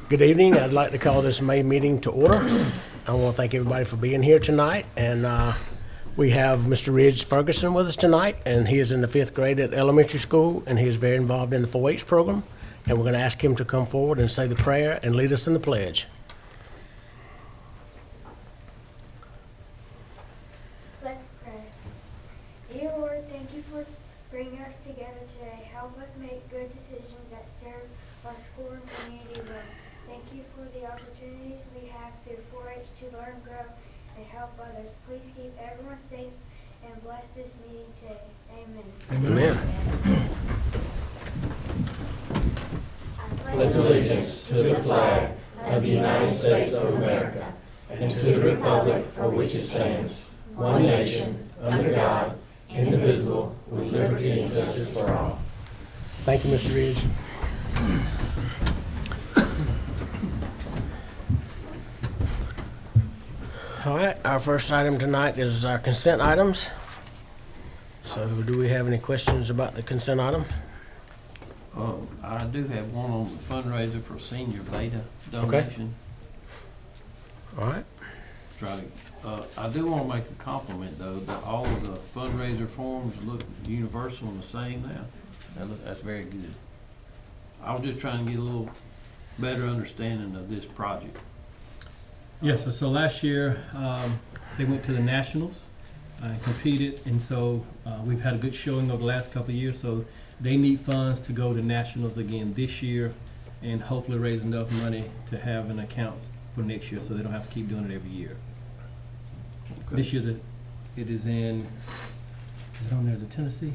Good evening. I'd like to call this May meeting to order. I want to thank everybody for being here tonight. And we have Mr. Ridge Ferguson with us tonight, and he is in the 5th grade at elementary school, and he is very involved in the 4-H program. And we're going to ask him to come forward and say the prayer and lead us in the pledge. Let's pray. Dear Lord, thank you for bringing us together today. Help us make good decisions that serve our school and community well. Thank you for the opportunities we have through 4-H to learn, grow, and help others. Please keep everyone safe and bless this meeting today. Amen. Amen. I pledge allegiance to the flag of the United States of America and to the republic for which it stands, one nation, under God, indivisible, with liberty and justice for all. Thank you, Mr. Ridge. All right, our first item tonight is our consent items. So do we have any questions about the consent item? I do have one on the fundraiser for senior beta donation. All right. I do want to make a compliment, though, that all of the fundraiser forms look universal and the same now. That's very good. I was just trying to get a little better understanding of this project. Yes, so last year they went to the Nationals and competed, and so we've had a good showing over the last couple of years, so they need funds to go to Nationals again this year and hopefully raise enough money to have an account for next year so they don't have to keep doing it every year. Okay. This year it is in, is it on there as a Tennessee?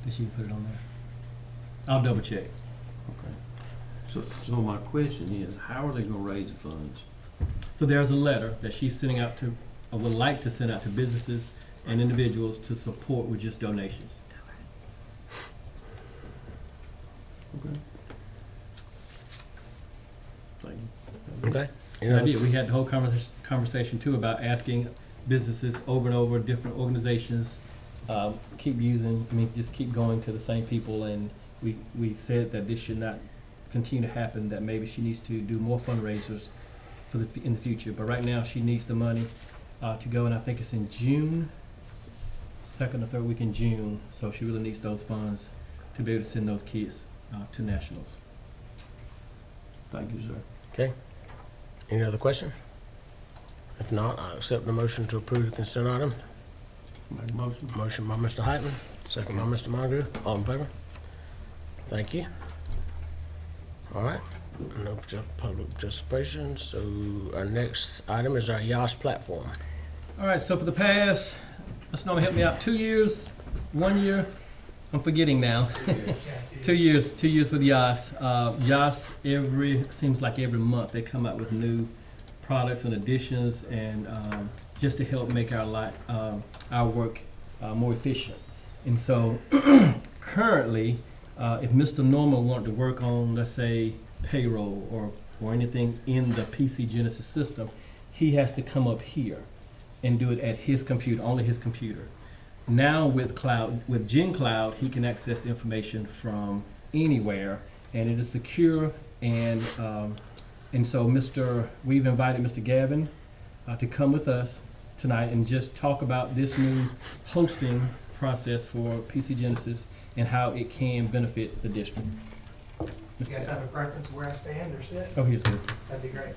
This year put it on there. I'll double check. Okay. So my question is, how are they going to raise the funds? So there's a letter that she's sending out to, or would like to send out to businesses and individuals to support with just donations. Okay. Thank you. Okay. I did. We had the whole conversation too about asking businesses over and over, different organizations, just keep going to the same people, and we said that this should not continue to happen, that maybe she needs to do more fundraisers in the future. But right now she needs the money to go, and I think it's in June, 2nd or 3rd week in June, so she really needs those funds to be able to send those kids to Nationals. Thank you, sir. Okay. Any other question? If not, I accept the motion to approve the consent item. Make a motion. Motion by Mr. Heitman, second by Mr. Mongrove. All in favor? Thank you. All right. No public participation. So our next item is our YAS platform. All right, so for the past, let's normally help me out, 2 years, 1 year, I'm forgetting now. 2 years with YAS. YAS seems like every month they come out with new products and additions, and just to help make our work more efficient. And so currently, if Mr. Norman wanted to work on, let's say, payroll or anything in the PC Genesis system, he has to come up here and do it at his computer, only his computer. Now with GenCloud, he can access the information from anywhere, and it is secure. And so we've invited Mr. Gavin to come with us tonight and just talk about this new hosting process for PC Genesis and how it can benefit the district. You guys have a preference of where I stand or sit? Oh, here's good. That'd be great.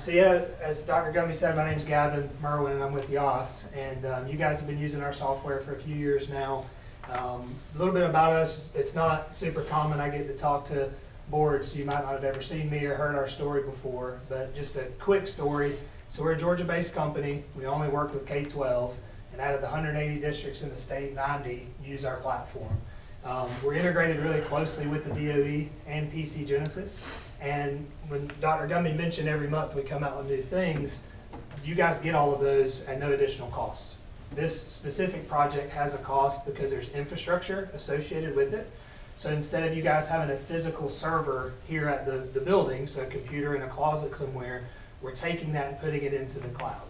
So yeah, as Dr. Gumby said, my name's Gavin Merwin, and I'm with YAS, and you guys have been using our software for a few years now. A little bit about us, it's not super common. I get to talk to boards. You might not have ever seen me or heard our story before, but just a quick story. So we're a Georgia-based company. We only work with K-12, and out of the 180 districts in the state, 90 use our platform. We're integrated really closely with the DOE and PC Genesis, and when Dr. Gumby mentioned every month we come out with new things, you guys get all of those at no additional cost. This specific project has a cost because there's infrastructure associated with it. So instead of you guys having a physical server here at the building, so a computer in a closet somewhere, we're taking that and putting it into the cloud.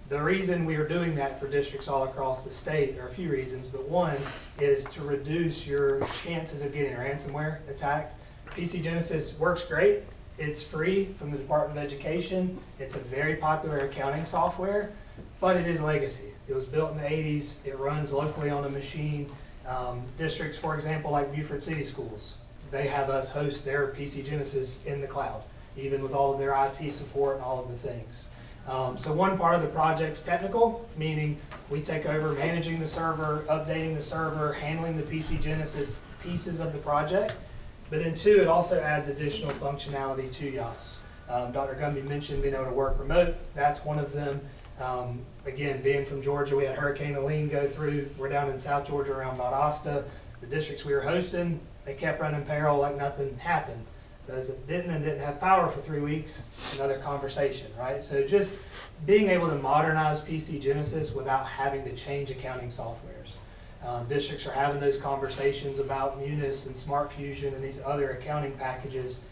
The reason we are doing that for districts all across the state, there are a few reasons, but one is to reduce your chances of getting ransomware attacked. PC Genesis works great. It's free from the Department of Education. It's a very popular accounting software, but it is legacy. It was built in the 80s. It runs locally on a machine. Districts, for example, like Beaufort City Schools, they have us host their PC Genesis in the cloud, even with all of their IT support and all of the things. So one part of the project's technical, meaning we take over managing the server, updating the server, handling the PC Genesis pieces of the project. But then two, it also adds additional functionality to YAS. Dr. Gumby mentioned being able to work remote. That's one of them. Again, being from Georgia, we had Hurricane Helene go through. We're down in South Georgia around Valdosta. The districts we were hosting, they kept running payroll like nothing happened. Those that didn't and didn't have power for 3 weeks, another conversation, right? So just being able to modernize PC Genesis without having to change accounting softwares. Districts are having those conversations about Munis and Smart Fusion and these other accounting packages.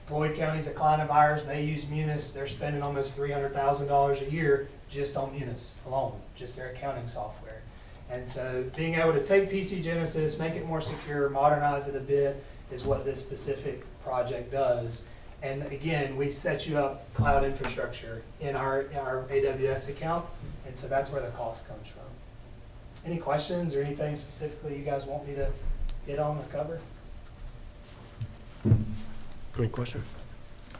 Floyd County's a client of ours. They use Munis. They're spending almost $300,000 a year just on Munis alone, just their accounting software. And so being able to take PC Genesis, make it more secure, modernize it a bit, is what this specific project does. And again, we set you up cloud infrastructure in our AWS account, and so that's where the cost comes from. Any questions or anything specifically you guys want me to hit on or cover? Any question?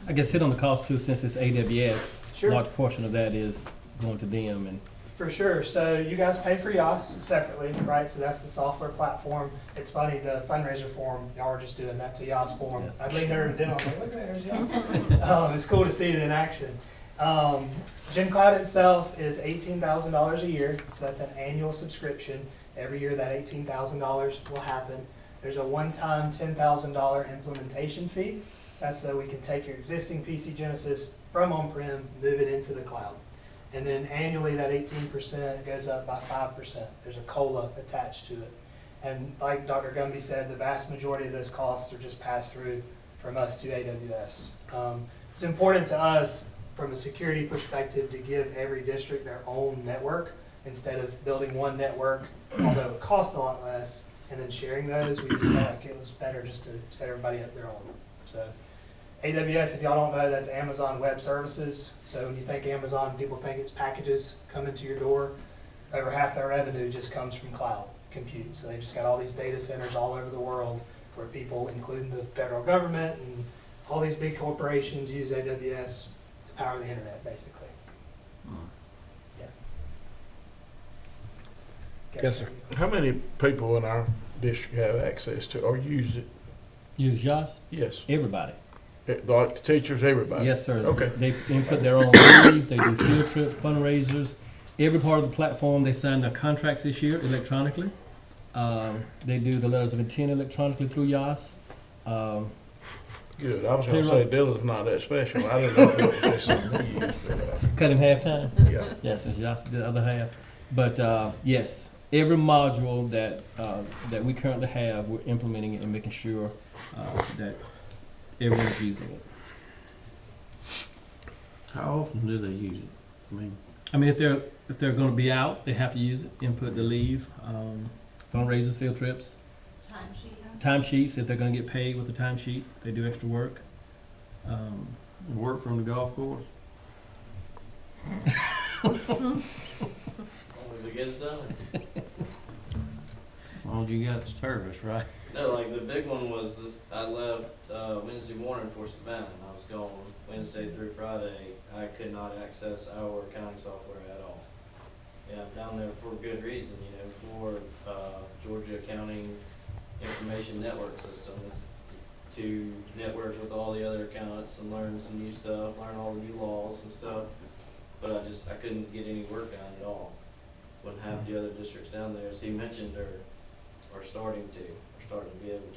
I guess hit on the cost too, since it's AWS. Sure. Large portion of that is going to them, and For sure. So you guys pay for YAS separately, right? So that's the software platform. It's funny, the fundraiser form, y'all are just doing that to YAS form. Yes. I leaned over and did it. I'm like, look, there's YAS. It's cool to see it in action. GenCloud itself is $18,000 a year, so that's an annual subscription. Every year that $18,000 will happen. There's a one-time $10,000 implementation fee. That's so we can take your existing PC Genesis from on-prem, move it into the cloud. And then annually, that 18% goes up by 5%. There's a COLA attached to it. And like Dr. Gumby said, the vast majority of those costs are just passed through from us to AWS. It's important to us from a security perspective to give every district their own network instead of building one network, although it costs a lot less, and then sharing those. We just felt like it was better just to set everybody up their own. So AWS, if y'all don't know, that's Amazon Web Services. So when you think Amazon, people think it's packages coming to your door. Over half their revenue just comes from cloud compute. So they just got all these data centers all over the world where people, including the federal government and all these big corporations, use AWS to power the internet, basically. Yeah. Yes, sir. How many people in our district have access to or use it? use YAS. Yes. Everybody. Like the teachers, everybody? Yes, sir. Okay. They input their own leave, they do field trip, fundraisers. Every part of the platform, they sign their contracts this year electronically. They do the letters of intent electronically through YAS. Good. I was gonna say Dylan's not that special. I didn't know if it was just something he used, but, Cut in half time. yeah. Yes, it's YAS the other half. But yes, every module that that we currently have, we're implementing it and making sure that everyone's using it. How often do they use it? I mean, if they're going to be out, they have to use it. Input the leave, fundraisers, field trips, timesheets. If they're going to get paid with a timesheet, they do extra work. Work from the golf course? As it gets done. As long as you got service, right? No, like the big one was this, I left Wednesday morning for Savannah. I was gone Wednesday through Friday. I could not access our accounting software at all. Yeah, I'm down there for good reason, you know, for Georgia Accounting Information Network System. It's to network with all the other accountants and learn some new stuff, learn all the new laws and stuff. But I couldn't get any work done at all. When half the other districts down there, as he mentioned, are starting to be able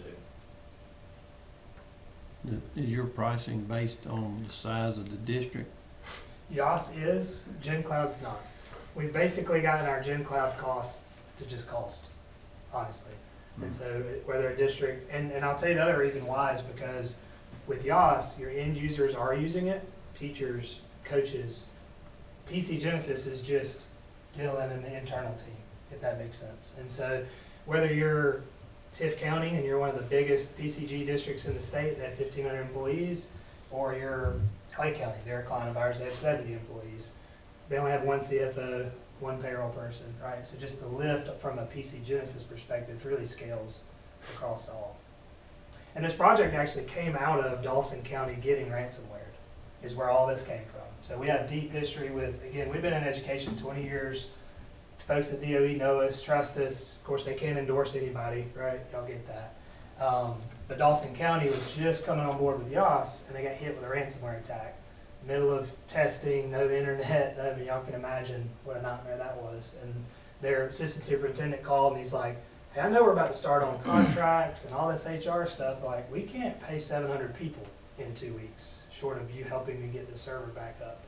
to. Is your pricing based on the size of the district? YAS is, GenCloud's not. We've basically gotten our GenCloud cost to just cost, honestly. And so whether a district, and I'll tell you the other reason why is because with YAS, your end users are using it, teachers, coaches. PC Genesis is just Dylan and the internal team, if that makes sense. And so whether you're Tift County and you're one of the biggest PCG districts in the state, they have 1,500 employees, or you're Clay County, they're a client of ours, they have 70 employees. They only have one CFO, one payroll person, right? So just the lift from a PC Genesis perspective really scales across all. And this project actually came out of Dawson County getting ransomware, is where all this came from. So we have deep history with, again, we've been in education 20 years. Folks at DOE know us, trust us. Of course, they can't endorse anybody, right? Y'all get that. But Dawson County was just coming on board with YAS, and they got hit with a ransomware attack. Middle of testing, no internet. I mean, y'all can imagine what a nightmare that was. And their assistant superintendent called, and he's like, hey, I know we're about to start on contracts and all this HR stuff. Like, we can't pay 700 people in 2 weeks, short of you helping me get the server back up.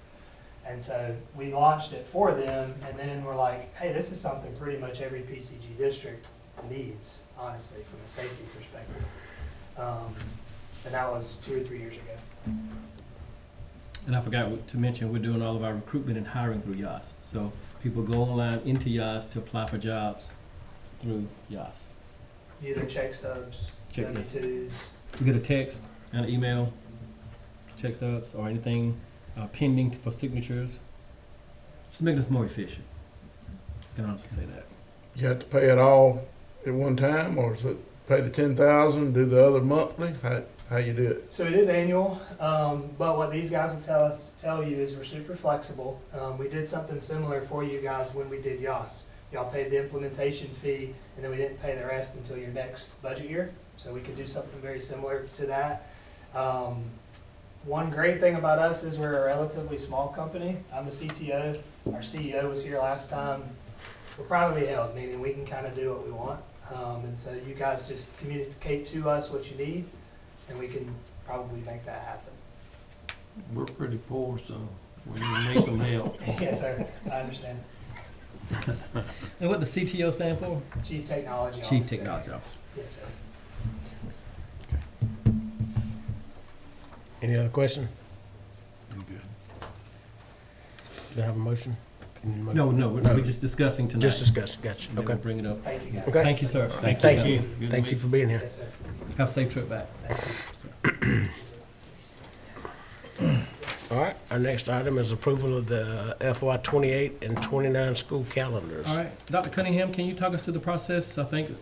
And so we launched it for them, and then we're like, hey, this is something pretty much every PCG district needs, honestly, from a safety perspective. And that was 2 or 3 years ago. And I forgot to mention, we're doing all of our recruitment and hiring through YAS. So people go online into YAS to apply for jobs through YAS. Either check stubs, W-2s. You get a text and an email, check stubs, or anything pending for signatures. Just making us more efficient. I can honestly say that. You have to pay it all at one time, or is it pay the 10,000, do the other monthly? How you do it? So it is annual, but what these guys will tell you is we're super flexible. We did something similar for you guys when we did YAS. Y'all paid the implementation fee, and then we didn't pay the rest until your next budget year. So we could do something very similar to that. One great thing about us is we're a relatively small company. I'm the CTO. Our CEO was here last time. We're privately held, meaning we can kind of do what we want. And so you guys just communicate to us what you need, and we can probably make that happen. We're pretty poor, so we need some help. Yes, sir. I understand. And what does CTO stand for? Chief Technology Officer. Chief Technology Officer. Yes, sir. Any other question? I'm good. Do I have a motion? No, we're just discussing tonight. Just discuss, gotcha, And then we'll okay. bring it up. Thank you, guys. Okay. Thank you, sir. Thank you, Good thank you meeting. for being here. Yes, sir. Have a safe trip back. Thank you. All right, our next item is approval of the FY 28 and 29 school calendars. All right, Dr. Cunningham, can you talk us through the process? I think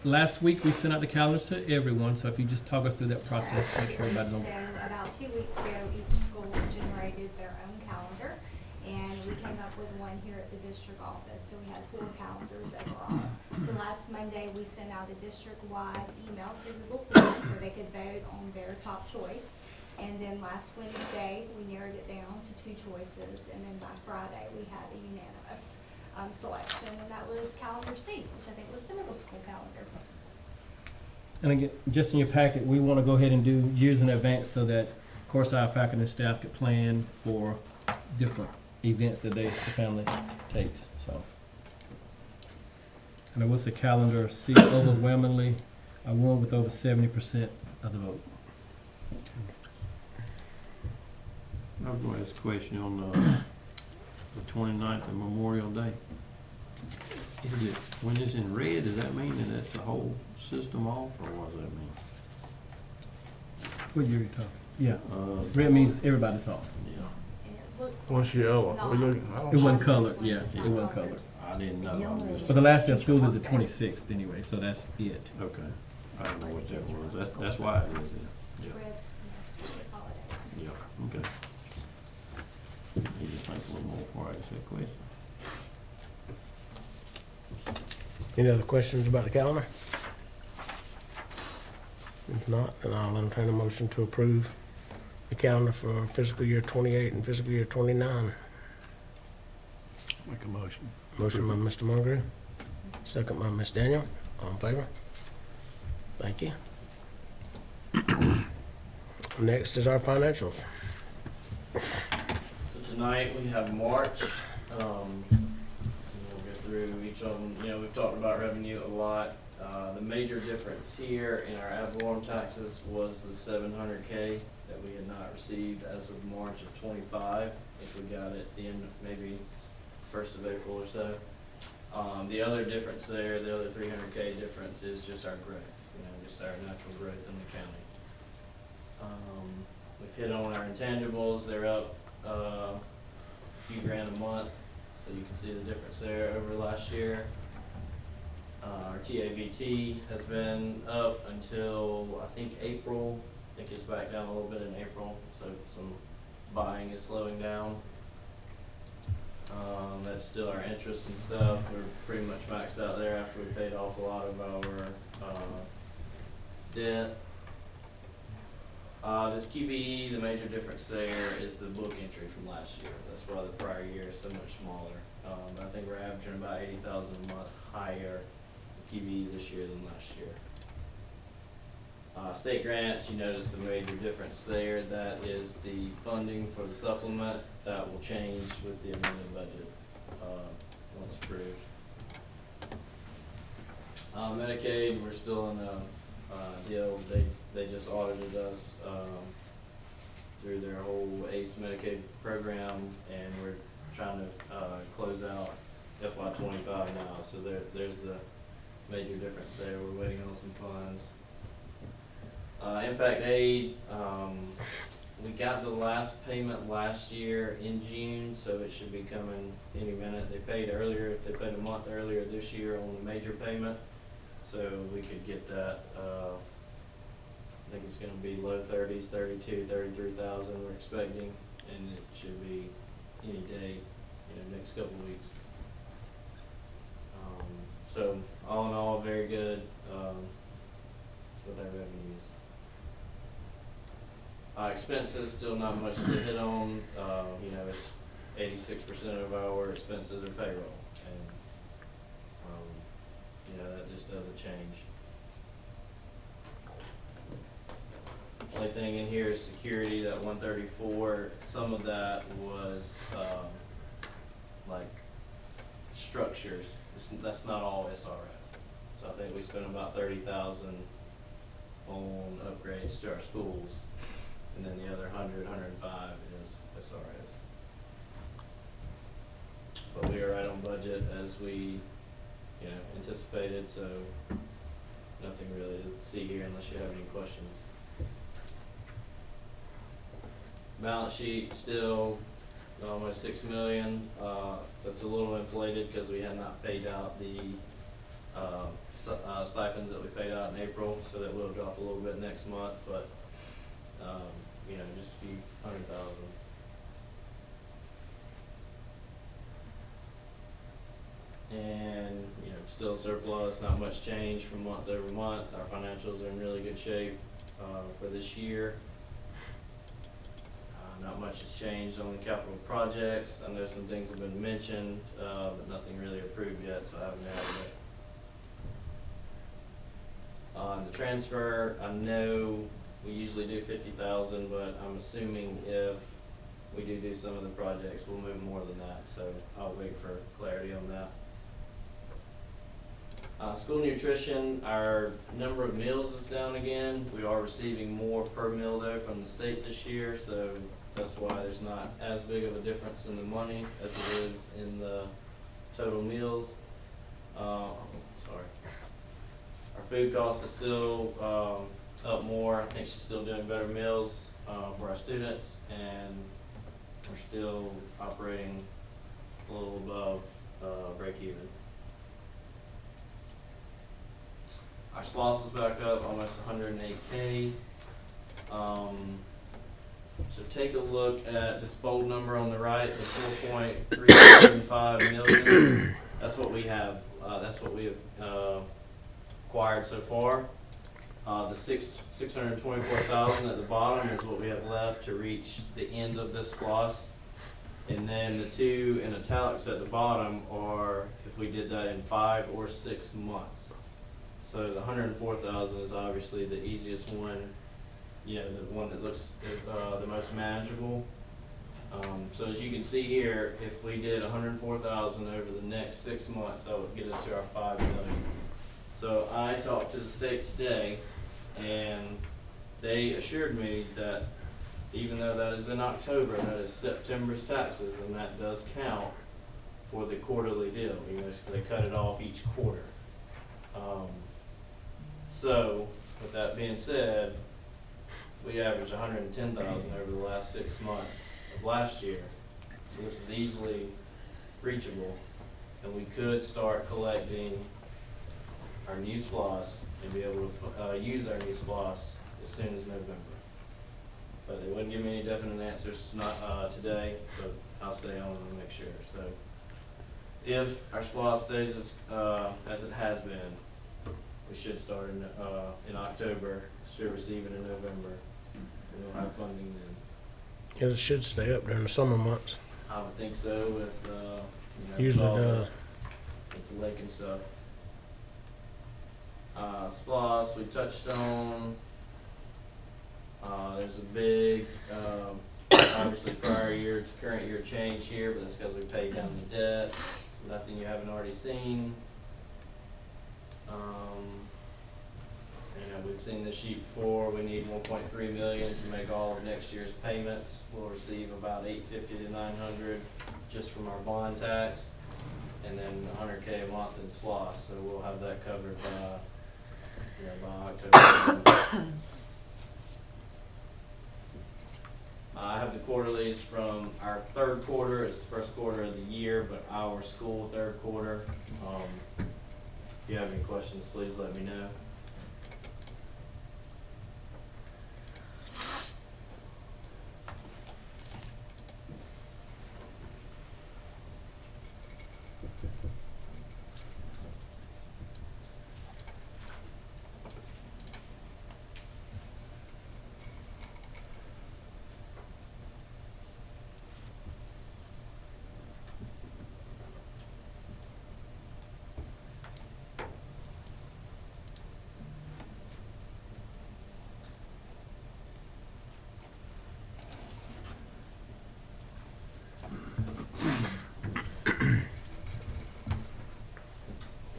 last week we sent out the calendars to everyone, so if you just talk us through that process, make sure everybody knows. So about 2 weeks ago, each school generated their own calendar, and we came up with one here at the district office, so we had 4 calendars overall. So last Monday, we sent out a district-wide email through Google Forms where they could vote on their top choice. And then last Wednesday, we narrowed it down to 2 choices, and then by Friday, we had a unanimous selection, and that was calendar C, which I think was the middle school calendar. And again, just in your packet, we want to go ahead and do years in advance so that, of course, our faculty and staff could plan for different events that the family takes, so. And it was the calendar C overwhelmingly, I won with over 70% of the vote. I was going to ask a question on the 29th of Memorial Day. Is it, when it's in red, does that mean that that's the whole system off, or what does that mean? What year are you talking? Yeah, Uh, red means everybody's off. yeah, And it looks What's like yellow? it's We not. look- I don't It see wasn't it. colored, yeah, it wasn't colored. I didn't know. I was just- But the last day of school is the 26th anyway, so that's it. Okay, I don't know what that was. That's why it is then. Yeah, Reds, holidays. yeah, okay. You just think a little more before I ask that question. Any other questions about the calendar? If not, then I'll entertain a motion to approve the calendar for fiscal year 28 and fiscal year 29. Make a motion. Motion by Mr. Moncrief, second by Ms. Daniel. All in favor? Thank you. Next is our financials. So tonight we have March. We'll go through each of them. You know, we've talked about revenue a lot. The major difference here in our ad valorem taxes was the $700K that we had not received as of March of 25. If we got it in maybe 1st of April or so. The other difference there, the other 300K difference is just our growth, just our natural growth in the county. We've hit on our intangibles, they're up a few grand a month, so you can see the difference there over last year. Our TABT has been up until, I think, April. I think it's back down a little bit in April, so some buying is slowing down. That's still our interest and stuff. We're pretty much maxed out there after we paid off a lot of our debt. This QBE, the major difference there is the book entry from last year. That's why the prior year is so much smaller. I think we're averaging about 80,000 a month higher QBE this year than last year. State grants, you notice the major difference there. That is the funding for the supplement. That will change with the amended budget once approved. Medicaid, we're still in a deal. They just audited us through their whole ACE Medicaid program, and we're trying to close out FY25 now. So there's the major difference there. We're waiting on some funds. Impact aid, we got the last payment last year in June, so it should be coming any minute. They paid earlier, they paid a month earlier this year on the major payment, so we could get that. I think it's gonna be low 30s, 32, 33,000 we're expecting, and it should be any day, next couple of weeks. So all in all, very good with our revenues. Expenses, still not much to hit on. It's 86% of our expenses are payroll, and that just doesn't change. Only thing in here is security, that 134. Some of that was like structures. That's not all SRF. So I think we spent about 30,000 on upgrades to our schools, and then the other 105 is SRS. But we are right on budget as we, anticipated. So nothing really to see here unless you have any questions. Balance sheet still almost $6 million. That's a little inflated because we had not paid out the stipends that we paid out in April, so that will drop a little bit next month, but just a few $100,000. And still surplus, not much change from month over month. Our financials are in really good shape for this year. Not much has changed on the capital projects. I know some things have been mentioned, but nothing really approved yet, so I haven't added it. On the transfer, I know we usually do 50,000, but I'm assuming if we do some of the projects, we'll move more than that, so I'll wait for clarity on that. School nutrition, our number of meals is down again. We are receiving more per meal though from the state this year, so that's why there's not as big of a difference in the money as it is in the total meals. Sorry. Our food costs are still up more. I think she's still doing better meals for our students, and we're still operating a little above break even. Our SLOSS is back up almost 108K. So take a look at this bold number on the right, the 4.375 million. That's what we have. That's what we have acquired so far. The 624,000 at the bottom is what we have left to reach the end of this SLOSS. And then the two in italics at the bottom are if we did that in 5 or 6 months. So the 104,000 is obviously the easiest one, the one that looks the most manageable. So as you can see here, if we did 104,000 over the next 6 months, that would get us to our 5 million. So I talked to the state today, and they assured me that even though that is in October, that is September's taxes, and that does count for the quarterly deal, you know, so they cut it off each quarter. So, with that being said, we averaged 110,000 over the last 6 months of last year. So this is easily reachable, and we could start collecting our new SPOS and be able to use our new SPOS as soon as November. But they wouldn't give me any definite answers, not today, but I'll stay on and make sure. So if our SPOS stays as it has been, we should start in October, should receive it in November, and we'll have funding then. Yeah, it should stay up during the summer months. I would think so with, you know, Usually all the- does. with the lake and stuff. SPOS, we touched on. There's a big, obviously prior year to current year change here, but that's because we paid down the debt. Nothing you haven't already seen. You know, we've seen this sheet before. We need 1.3 million to make all of next year's payments. We'll receive about 850 to 900 just from our bond tax, and then 100K a month in SPOS. So we'll have that covered by, you know, by October. I have the quarterlies from our third quarter. It's the first quarter of the year, but our school third quarter. If you have any questions, please let me know.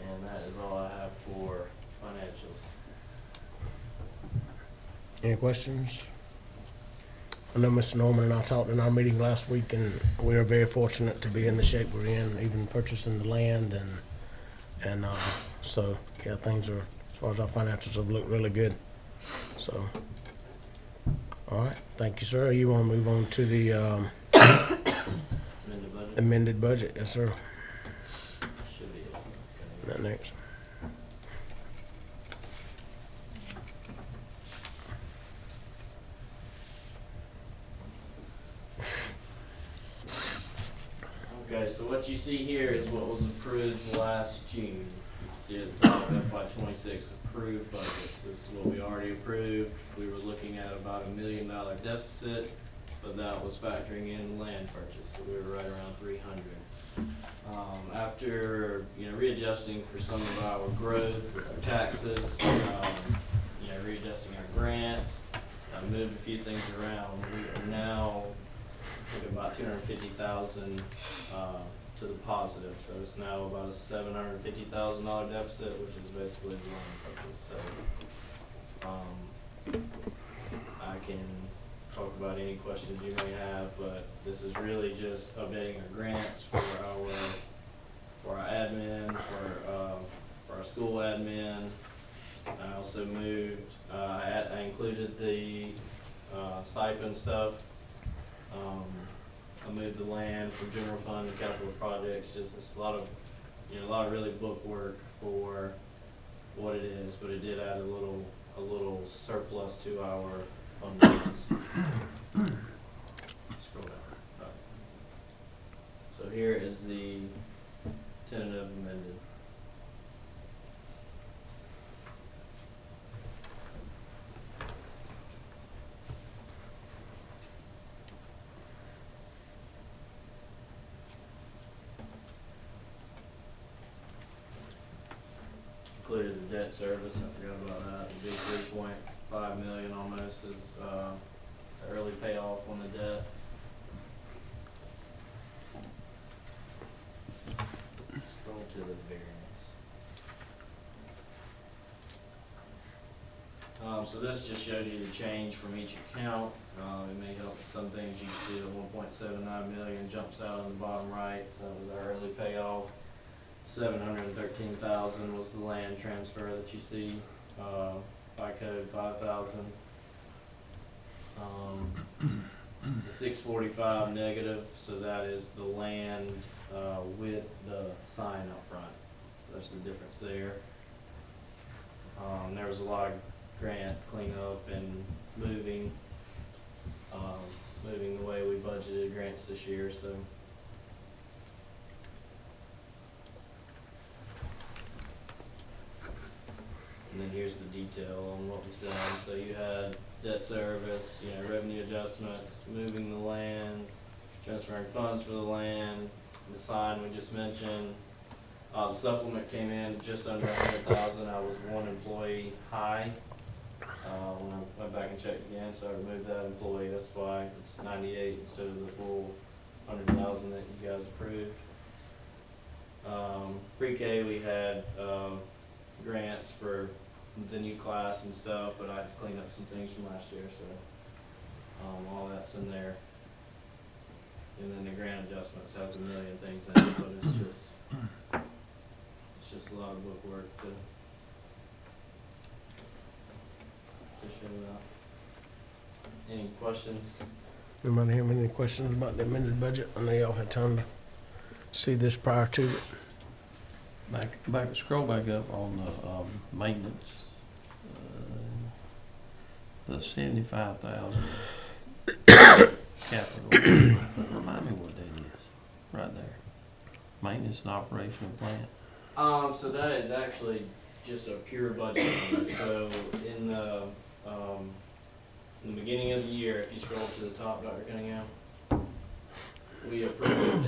And that is all I have for financials. Any questions? I know Mr. Norman and I talked in our meeting last week, and we are very fortunate to be in the shape we're in, even purchasing the land, and so, yeah, things are, as far as our financials have looked really good. So, all right, thank you, sir. You want to move on to the Amend the budget? amended budget? Yes, sir. Should be it. That next. Okay, so what you see here is what was approved last June. You can see at the top of FY26 approved budgets. This is what we already approved. We were looking at about $1 million deficit, but that was factoring in land purchase, so we were right around 300. After, you know, readjusting for some of our growth with our taxes, you know, readjusting our grants, moved a few things around, we are now looking about 250,000 to the positive, so it's now about a $750,000 deficit, which is basically the loan purchase. So I can talk about any questions you may have, but this is really just updating our grants for our admin, for our school admin. I also moved, I included the stipend stuff. I moved the land from general fund to capital projects. Just it's a lot of, you know, a lot of really book work for what it is, but it did add a little surplus to our fund balance. Scroll down. Right. So here is the tentative amended. Included the debt service, I forgot about that. It'd be 3.5 million almost is the early payoff on the debt. Scroll to the variance. So this just shows you the change from each account. It may help some things you can see the 1.79 million jumps out on the bottom right. So that was our early payoff. 713,000 was the land transfer that you see, by code 5,000. The 645 negative, so that is the land with the sign up front. So that's the difference there. There was a lot of grant cleanup and moving the way we budgeted grants this year, so. And then here's the detail on what was done. So you had debt service, revenue adjustments, moving the land, transferring funds for the land, the sign we just mentioned. The supplement came in just under 100,000. I was one employee high. When I went back and checked again, so I removed that employee. That's why it's 98 instead of the full 100,000 that you guys approved. Pre-K we had grants for the new class and stuff, but I had to clean up some things from last year, so all that's in there. And then the grant adjustments has a million things in it, but it's just a lot of book work to show that. Any questions? Anybody have any questions about the amended budget? I know y'all had time to see this prior to it. Scroll back up on the maintenance. The 75,000 capital. Remind me what that is, right there. Maintenance and operation of plant. So that is actually just a pure budget number. So in the beginning of the year, if you scroll to the top, Dr. Cunningham, we approved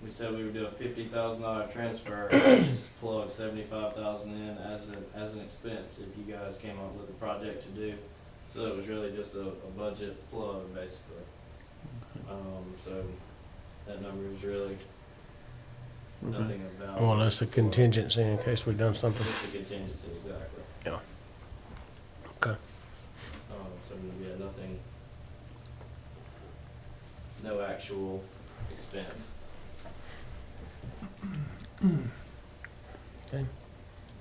we said we would do a $50,000 transfer, and just plug 75,000 in as an expense if you guys came up with a project to do. So it was really just a budget plug, basically. So that number is really nothing about. Well, that's a contingency in case we've done something. It's a contingency, exactly. Yeah. Okay. So yeah, nothing, no actual expense. Okay.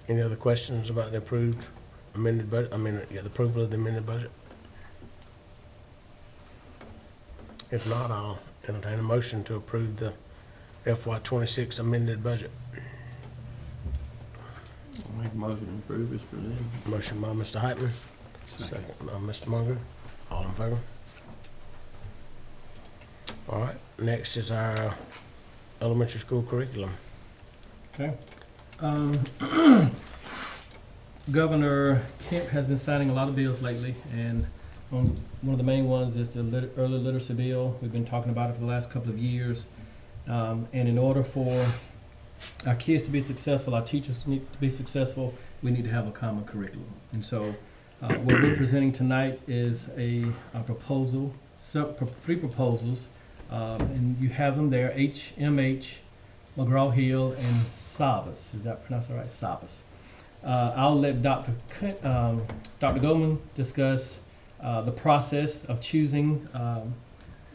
Any other questions about the approved amended budget? The approval of the amended budget? If not, I'll entertain a motion to approve the FY26 amended budget. I'll make a motion to approve as presented. Motion by Mr. Heitman, second by Mr. Munger. All in favor? All right, next is our elementary school curriculum. Okay. Governor Kemp has been signing a lot of bills lately, and one of the main ones is the early literacy bill. We've been talking about it for the last couple of years. And in order for our kids to be successful, our teachers need to be successful, we need to have a common curriculum. And so what we're presenting tonight is a proposal, three proposals, and you have them there, HMH, McGraw-Hill, and Savas. Is that pronounced all right? Savas. I'll let Dr. Goldman discuss the process of choosing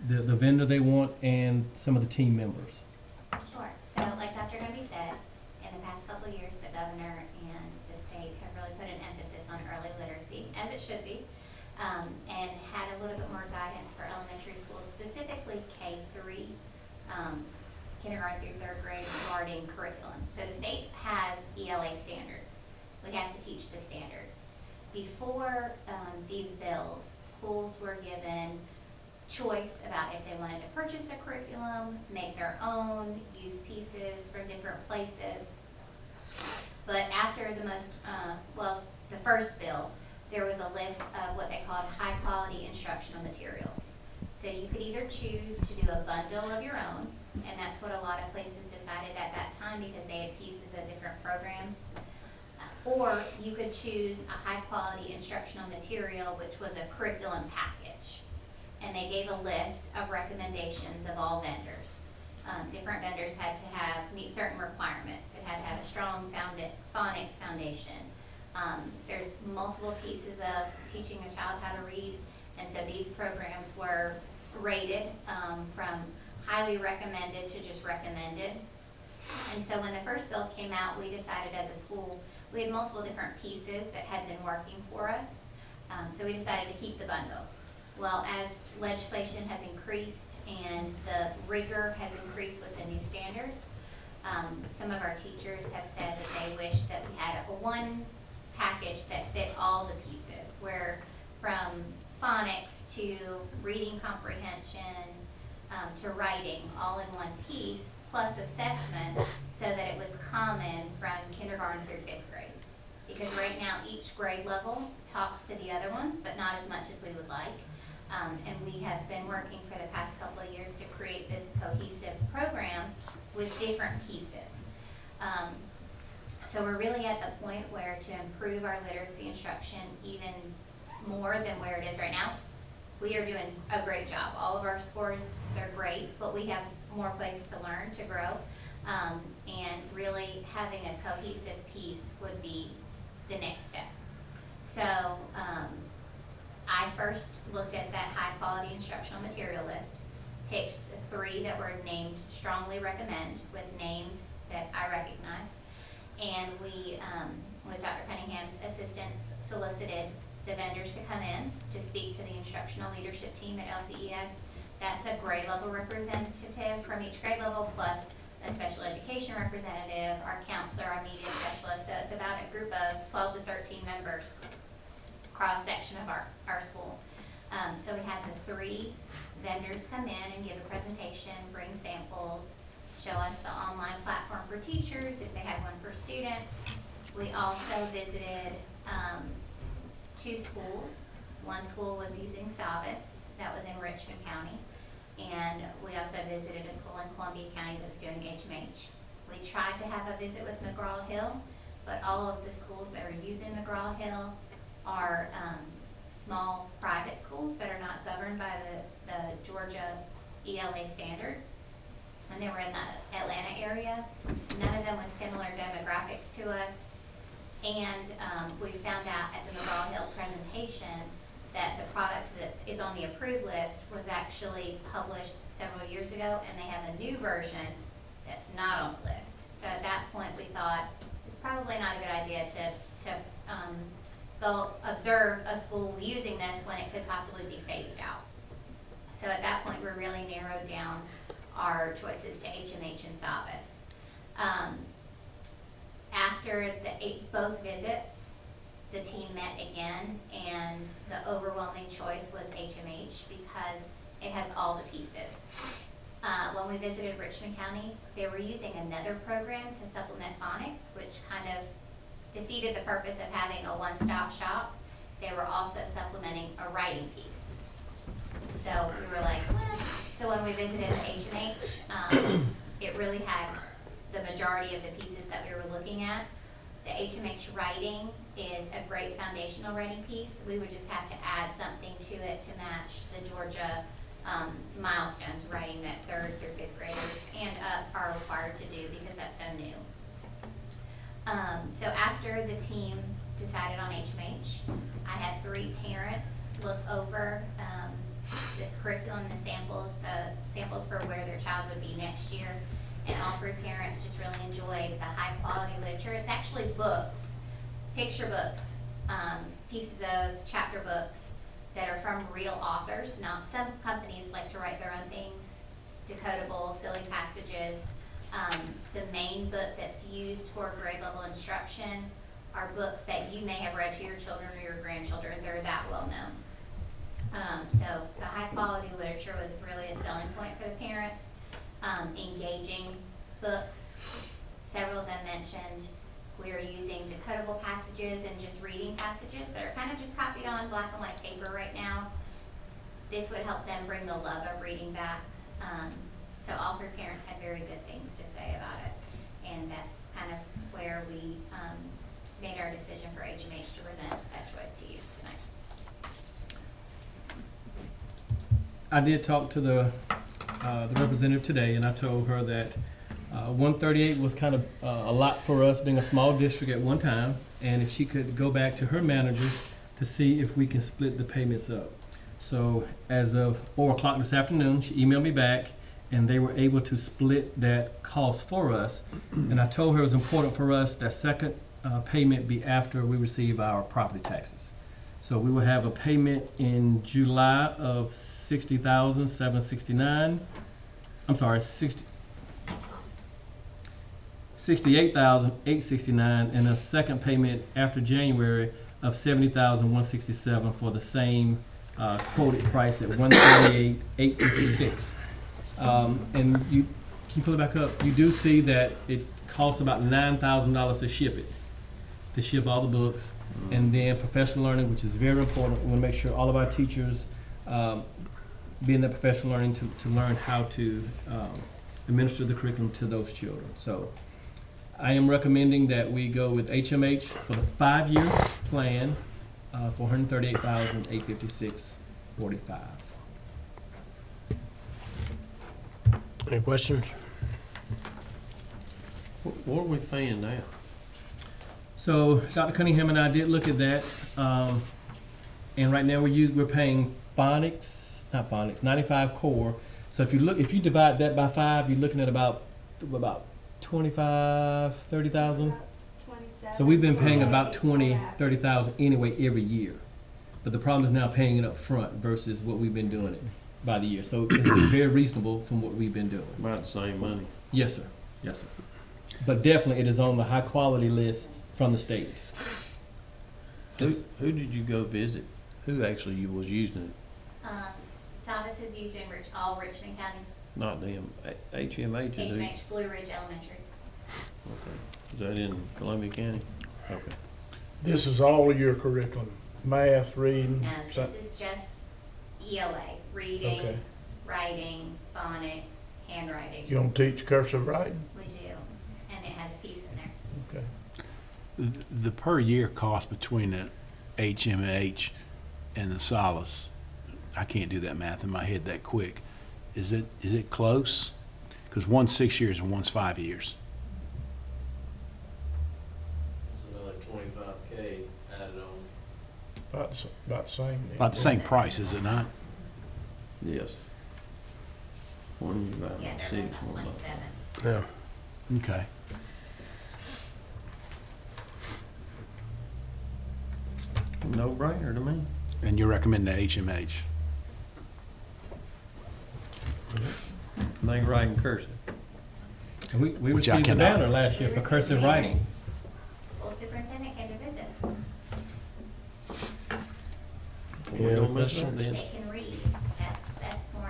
the vendor they want and some of the team members. Sure. So like Dr. Gumby said, in the past couple of years, the governor and the state have really put an emphasis on early literacy, as it should be, and had a little bit more guidance for elementary schools, specifically K-3, kindergarten through third grade, regarding curriculum. So the state has ELA standards. We have to teach the standards. Before these bills, schools were given choice about if they wanted to purchase a curriculum, make their own, use pieces from different places. But after the first bill, there was a list of what they called high quality instructional materials. So you could either choose to do a bundle of your own, and that's what a lot of places decided at that time because they had pieces of different programs. Or you could choose a high quality instructional material, which was a curriculum package. And they gave a list of recommendations of all vendors. Different vendors had to meet certain requirements. It had to have a strong phonics foundation. There's multiple pieces of teaching a child how to read, And so these programs were rated from highly recommended to just recommended. And so when the first bill came out, we decided as a school, we had multiple different pieces that had been working for us. So we decided to keep the bundle. Well, as legislation has increased and the rigor has increased with the new standards, some of our teachers have said that they wish that we had one package that fit all the pieces, where from phonics to reading comprehension to writing all in one piece, plus assessment, so that it was common from kindergarten through 5th grade. Because right now, each grade level talks to the other ones, but not as much as we would like. And we have been working for the past couple of years to create this cohesive program with different pieces. So we're really at the point where to improve our literacy instruction even more than where it is right now, we are doing a great job. All of our scores, they're great, but we have more place to learn, to grow. And really having a cohesive piece would be the next step. So I first looked at that high quality instructional material list, picked the 3 that were named strongly recommend with names that I recognized. And we, with Dr. Cunningham's assistance, solicited the vendors to come in to speak to the instructional leadership team at LCES. That's a grade level representative from each grade level, plus a special education representative, our counselor, our media specialist. So it's about a group of 12 to 13 members, cross section of our school. So we had the 3 vendors come in and give a presentation, bring samples, show us the online platform for teachers if they had one for students. We also visited 2 schools. One school was using Savas, that was in Richmond County. And we also visited a school in Columbia County that was doing HMH. We tried to have a visit with McGraw-Hill, but all of the schools that are using McGraw-Hill are small private schools that are not governed by the Georgia ELA standards. And they were in the Atlanta area. None of them with similar demographics to us. And we found out at the McGraw-Hill presentation that the product that is on the approved list was actually published several years ago, and they have a new version that's not on the list. So at that point, we thought it's probably not a good idea to go observe a school using this when it could possibly be phased out. So at that point, we really narrowed down our choices to HMH and Savas. After both visits, the team met again, and the overwhelming choice was HMH because it has all the pieces. When we visited Richmond County, they were using another program to supplement phonics, which kind of defeated the purpose of having a one-stop shop. They were also supplementing a writing piece. So we were like, well. So when we visited HMH, it really had the majority of the pieces that we were looking at. The HMH writing is a great foundational writing piece. We would just have to add something to it to match the Georgia milestones writing that 3rd through 5th graders and up are required to do because that's so new. So after the team decided on HMH, I had 3 parents look over this curriculum, the samples for where their child would be next year. And all 3 parents just really enjoyed the high quality literature. It's actually books, picture books, pieces of chapter books that are from real authors. Now, some companies like to write their own things, decodable, silly passages. The main book that's used for grade level instruction are books that you may have read to your children or your grandchildren. They're that well known. So the high quality literature was really a selling point for the parents. Engaging books. Several of them mentioned we are using decodable passages and just reading passages that are kind of just copied on black and white paper right now. This would help them bring the love of reading back. So all 3 parents had very good things to say about it. And that's kind of where we made our decision for HMH to present that choice to you tonight. I did talk to the representative today, and I told her that 138 was kind of a lot for us, being a small district at one time, and if she could go back to her managers to see if we can split the payments up. So as of 4 o'clock this afternoon, she emailed me back, and they were able to split that cost for us. And I told her it was important for us that second payment be after we receive our property taxes. So we will have a payment in July of $68,869, and a second payment after January of $70,167 for the same quoted price at $138,856. And you can you pull it back up? You do see that it costs about $9,000 to ship it, to ship all the books, and then professional learning, which is very important. We want to make sure all of our teachers be in that professional learning to learn how to administer the curriculum to those children. So I am recommending that we go with HMH for the 5-year plan for $138,856.45. Any questions? What are we paying now? So Dr. Cunningham and I did look at that, and right now we're paying phonics, 95 core. So if you divide that by 5, you're looking at about 25, 30,000. 27. So we've been paying about 28, 30,000 anyway every year. But the problem is now paying it up front versus what we've been doing it by the year. So it's very reasonable from what we've been doing. About the same money. Yes, sir. Yes, sir. But definitely it is on the high quality list from the state. Who did you go visit? Who actually was using it? Salvis is used in all Richmond counties. Not them. HMH is who? HMH, Blue Ridge Elementary. Okay. Is that in Columbia County? Okay. This is all of your curriculum, math, reading. This is just ELA, reading, Okay. writing, phonics, handwriting. You don't teach cursive writing? We do, and it has a piece in there. Okay. The per year cost between the HMH and the Solace, I can't do that math in my head that quick. Is it close? Because one's 6 years and one's 5 years. It's another 25K added on. About the same. About the same price, is it not? Yes. One about Yeah, they're 6, about one about 27. Yeah. Okay. no brainer to me. And you recommend the HMH? They writing cursive. And we Which I received a cannot. banner last year for cursive writing. School superintendent came to visit. We're gonna mess question? up then. They can read. That's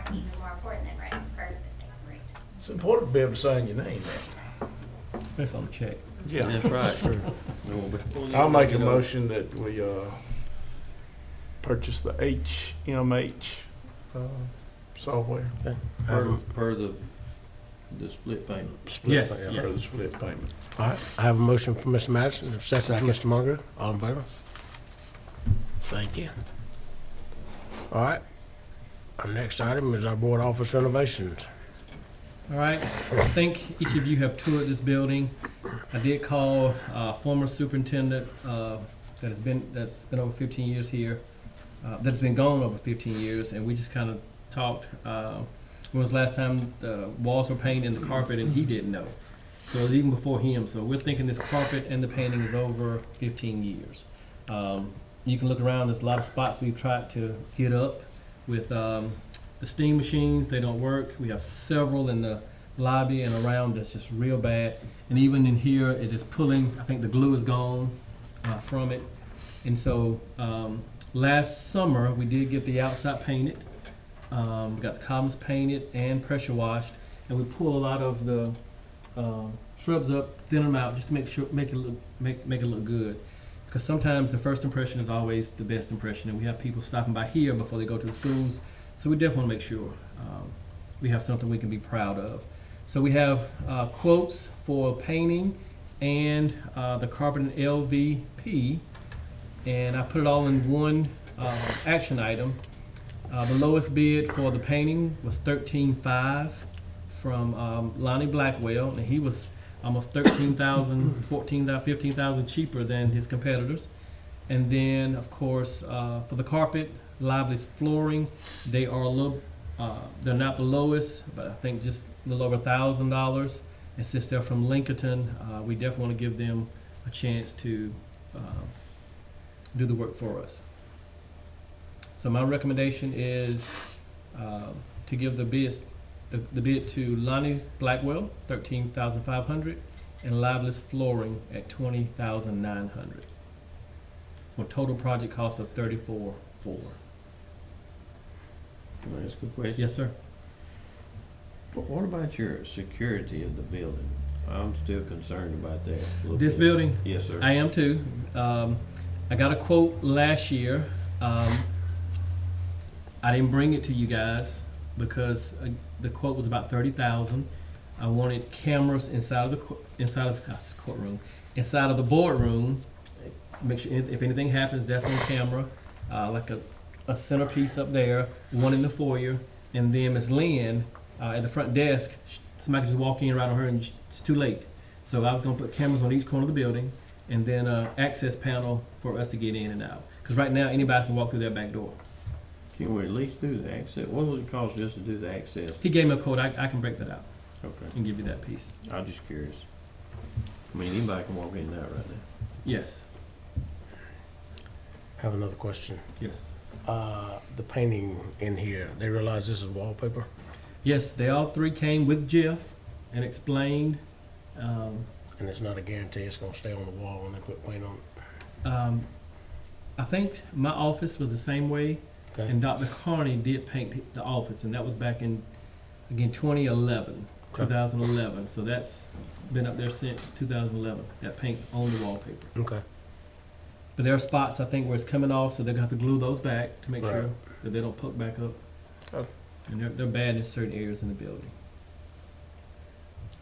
even more important than writing cursive. They can read. It's important to be able to sign your name. Especially on the check. That's right. I'll make a motion that we purchase the HMH software. Per the split payment. Yes, For yes. the split payment. All right, I have a motion from Mr. Madison, a second from Mr. Munger. All in favor? Thank you. All right. Our next item is our board office renovations. All right, I think each of you have toured this building. I did call former superintendent that's been over 15 years here, that's been gone over 15 years, and we just kind of talked. When was the last time the walls were painted and the carpet, and he didn't know. So it was even before him. So we're thinking this carpet and the painting is over 15 years. You can look around, there's a lot of spots we've tried to get up with the steam machines. They don't work. We have several in the lobby and around that's just real bad. And even in here, it's just pulling. I think the glue is gone from it. And so last summer, we did get the outside painted. We got the columns painted and pressure washed. And we pull a lot of the shrubs up, thin them out, just to make it look good. Because sometimes the first impression is always the best impression, and we have people stopping by here before they go to the schools. So we definitely want to make sure we have something we can be proud of. So we have quotes for painting and the carpet and LVP, and I put it all in one action item. The lowest bid for the painting was $13,500 from Lonnie Blackwell, and he was almost $13,000, $14,000, $15,000 cheaper than his competitors. And then, of course, for the carpet, Lively's Flooring. They are a little, they're not the lowest, but I think just a little over $1,000. And since they're from Lincolnton, we definitely want to give them a chance to do the work for us. So my recommendation is to give the bid to Lonnie's Blackwell, $13,500, and Lively's Flooring at $20,900, for a total project cost of $34,400. Can I ask a question? Yes, sir. What about your security of the building? I'm still concerned about that. a little This bit. building, Yes, sir. I am too. I got a quote last year. I didn't bring it to you guys because the quote was about $30,000. I wanted cameras inside of the courtroom, inside of the boardroom. Make sure if anything happens, that's on camera. Like a centerpiece up there, one in the foyer, and then Ms. Lynn at the front desk. Somebody could just walk in right on her, and it's too late. So I was going to put cameras on each corner of the building, and then an access panel for us to get in and out. Because right now, anybody can walk through their back door. Can we at least do the access? What would it cost just to do the access? He gave me a quote. I can break that out Okay. and give you that piece. I'm just curious. I mean, anybody can walk in and out right now. Yes. I have another question. Yes. The painting in here, they realize this is wallpaper? Yes, they all three came with Jeff and explained. And it's not a guarantee it's gonna stay on the wall when they put paint on it? I think my office was the same way, Okay. and Dr. Carney did paint the office, and that was back in, again, 2011, Okay. 2011. So that's been up there since 2011, that paint on the wallpaper. Okay. But there are spots, I think, where it's coming off, so they're gonna have to glue those back to make Right. sure that they don't poke back up. Okay. And they're bad in certain areas in the building.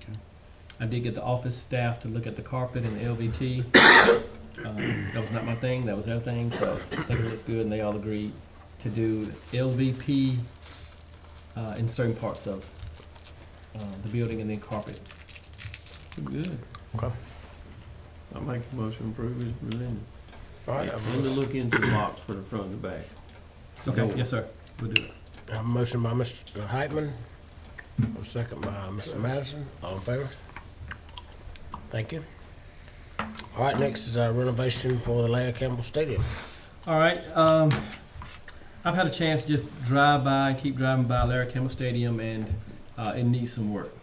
Okay. I did get the office staff to look at the carpet and the LVT. That was not my thing, that was their thing, so I think it looks good, and they all agreed to do LVP in certain parts of the building, and then carpet. Good. Okay. I'll make a motion to approve as presented. All right, Let me look into the box for the front and the back. Okay, Door. yes, sir, we'll do it. I have a motion by Mr. Heitman, a second by Mr. Madison. All in favor? Thank you. All right, next is our renovation for the Larry Campbell Stadium. All right, I've had a chance to just drive by, keep driving by Larry Campbell Stadium, and it needs some work.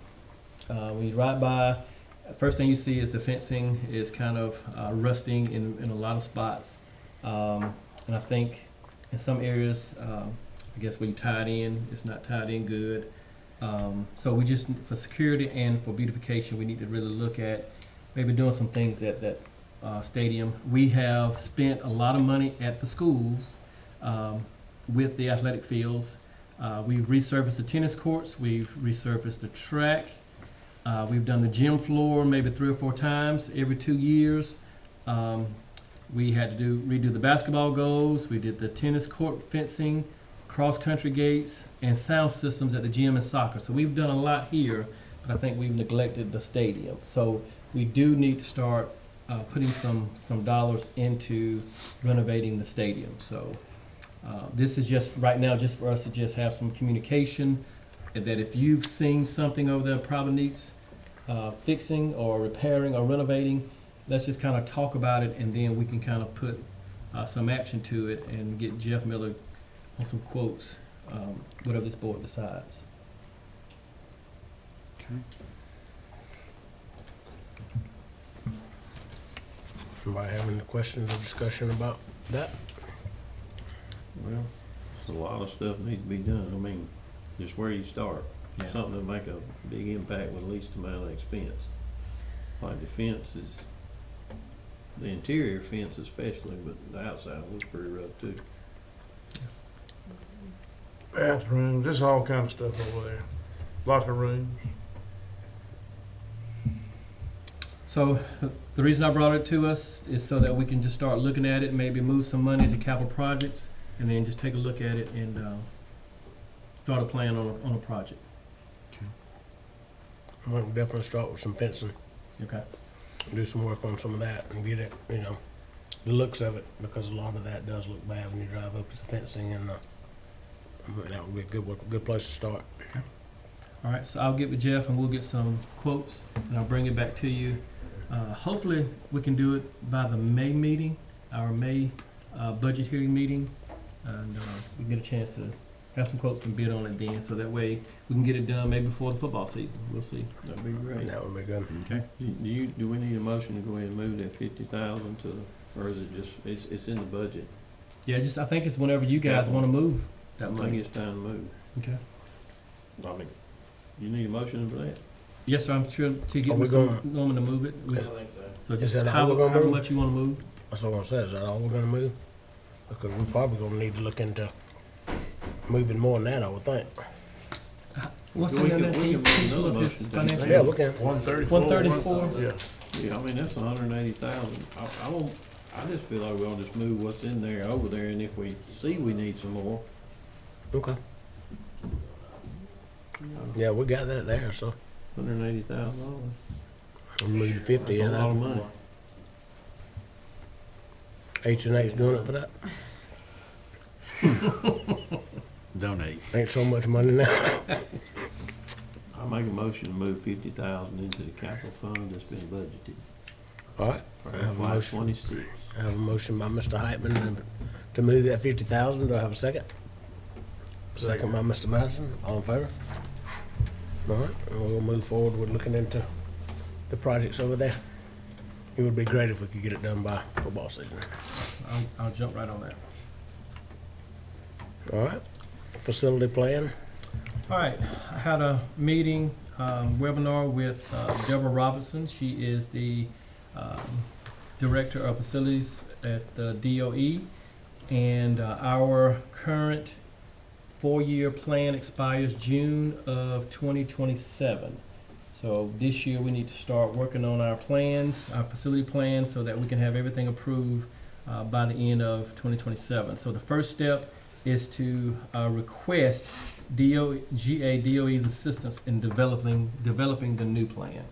When you drive by, first thing you see is the fencing is kind of rusting in a lot of spots. And I think in some areas, I guess when you tie it in, it's not tied in good. So we just, for security and for beautification, we need to really look at maybe doing some things at that stadium. We have spent a lot of money at the schools with the athletic fields. We've resurfaced the tennis courts, we've resurfaced the track. We've done the gym floor maybe 3 or 4 times every 2 years. We had to redo the basketball goals. We did the tennis court fencing, cross-country gates, and sound systems at the gym and soccer. So we've done a lot here, but I think we've neglected the stadium. So we do need to start putting some dollars into renovating the stadium. So this is just right now, just for us to just have some communication, that if you've seen something over there probably needs fixing or repairing or renovating, let's just kind of talk about it, and then we can kind of put some action to it and get Jeff Miller on some quotes, whatever this board decides. Okay. Anybody have any questions or discussion about that? Well, a lot of stuff needs to be done. I mean, just where you start. Yeah. Something that make a big impact with least amount of expense. Like the fence is, the interior fence especially, but the outside looks pretty rough too. Bathrooms, just all kind of stuff over there. Locker rooms. So the reason I brought it to us is so that we can just start looking at it, maybe move some money to capital projects, and then just take a look at it and start a plan on a project. I want to definitely start with some fencing, Okay. do some work on some of that and get it, the looks of it, because a lot of that does look bad when you drive up to the fencing, and that would be a good place to start. All right, so I'll get with Jeff and we'll get some quotes and I'll bring it back to you. Hopefully, we can do it by the May meeting, our May budget hearing meeting. And we can get a chance to have some quotes and bid on it then, so that way we can get it done maybe before the football season. We'll see. That'd be great. That would be good. Okay. Do we need a motion to go ahead and move that 50,000 to, or is it just, it's in the budget? Yeah, just I think it's whenever you guys want to move I that think money. it's time to move. Okay. I mean, you need a motion for that? Yes, sir, I'm sure to Are get we with some gonna- woman to move it. I think so. So just that all how, we're gonna how move? much you want to move? That's what I'm gonna say, is that all we're gonna move? Because we're probably gonna need to look into moving more than that, I would think. What's We in can- there? we Can can you make pull up another his motion. financials? Yeah, we can. 134. 134? Yeah. Yeah, I mean, that's 180,000. I won't, I just feel like we ought to just move what's in there over there, and if we see we need some more, Okay. Yeah, we got that there, so $180,000. we'll move to 50, That's yeah, a lot of that, money. H&H's doing it for that. Donate. Ain't so much money now. I make a motion to move 50,000 into the capital fund that's been budgeted All right, for I have a FY motion. 26. I have a motion by Mr. Heitman to move that 50,000. Do I have a second? Second by Mr. Madison. All in favor? All right, and we'll move forward with looking into the projects over there. It would be great if we could get it done by football season. I'll jump right on that. All right, facility plan. All right, I had a meeting, webinar with Deborah Robinson. She is the Director of Facilities at the DOE. And our current 4-year plan expires June of 2027. So this year, we need to start working on our plans, our facility plans, so that we can have everything approved by the end of 2027. So the first step is to request DOE's assistance in developing the new plan.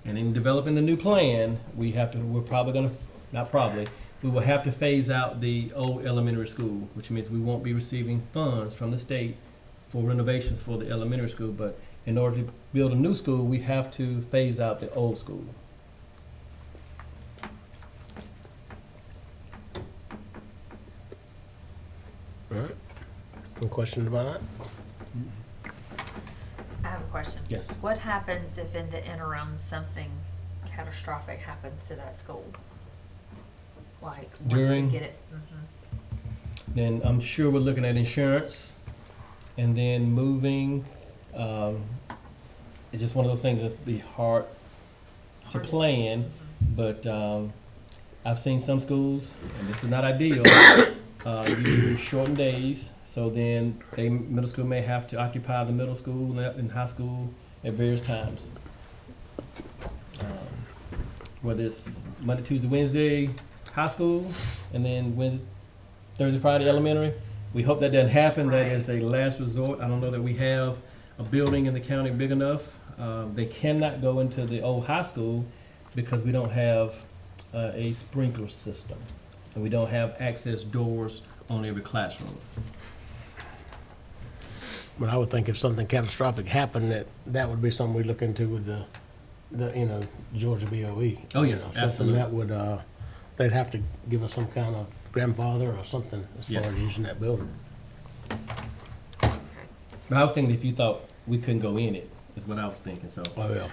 And in developing the new plan, we will have to phase out the old elementary school, which means we won't be receiving funds from the state for renovations for the elementary school. But in order to build a new school, we have to phase out the old school. All right. Any questions about that? I have a question. Yes. What happens if in the interim something catastrophic happens to that school? Like, once we During- get it? Then I'm sure we're looking at insurance, and then moving. It's just one of those things that's be hard to Hard to plan. Mhm. But I've seen some schools, and this is not ideal. You do shortened days, so then middle school may have to occupy the middle school and high school at various times. Whether it's Monday, Tuesday, Wednesday, high school, and then Wednesday, Thursday, Friday, elementary. We hope that doesn't happen. That Right. is a last resort. I don't know that we have a building in the county big enough. They cannot go into the old high school because we don't have a sprinkler system. And we don't have access doors on every classroom. But I would think if something catastrophic happened, that would be something we look into with the Georgia BOE. Oh, yes, Something absolutely. that would, they'd have to give us some kind of grandfather or something as far Yes. as using that building. But I was thinking if you thought we couldn't go in it, is what I was thinking, so. Oh, yeah.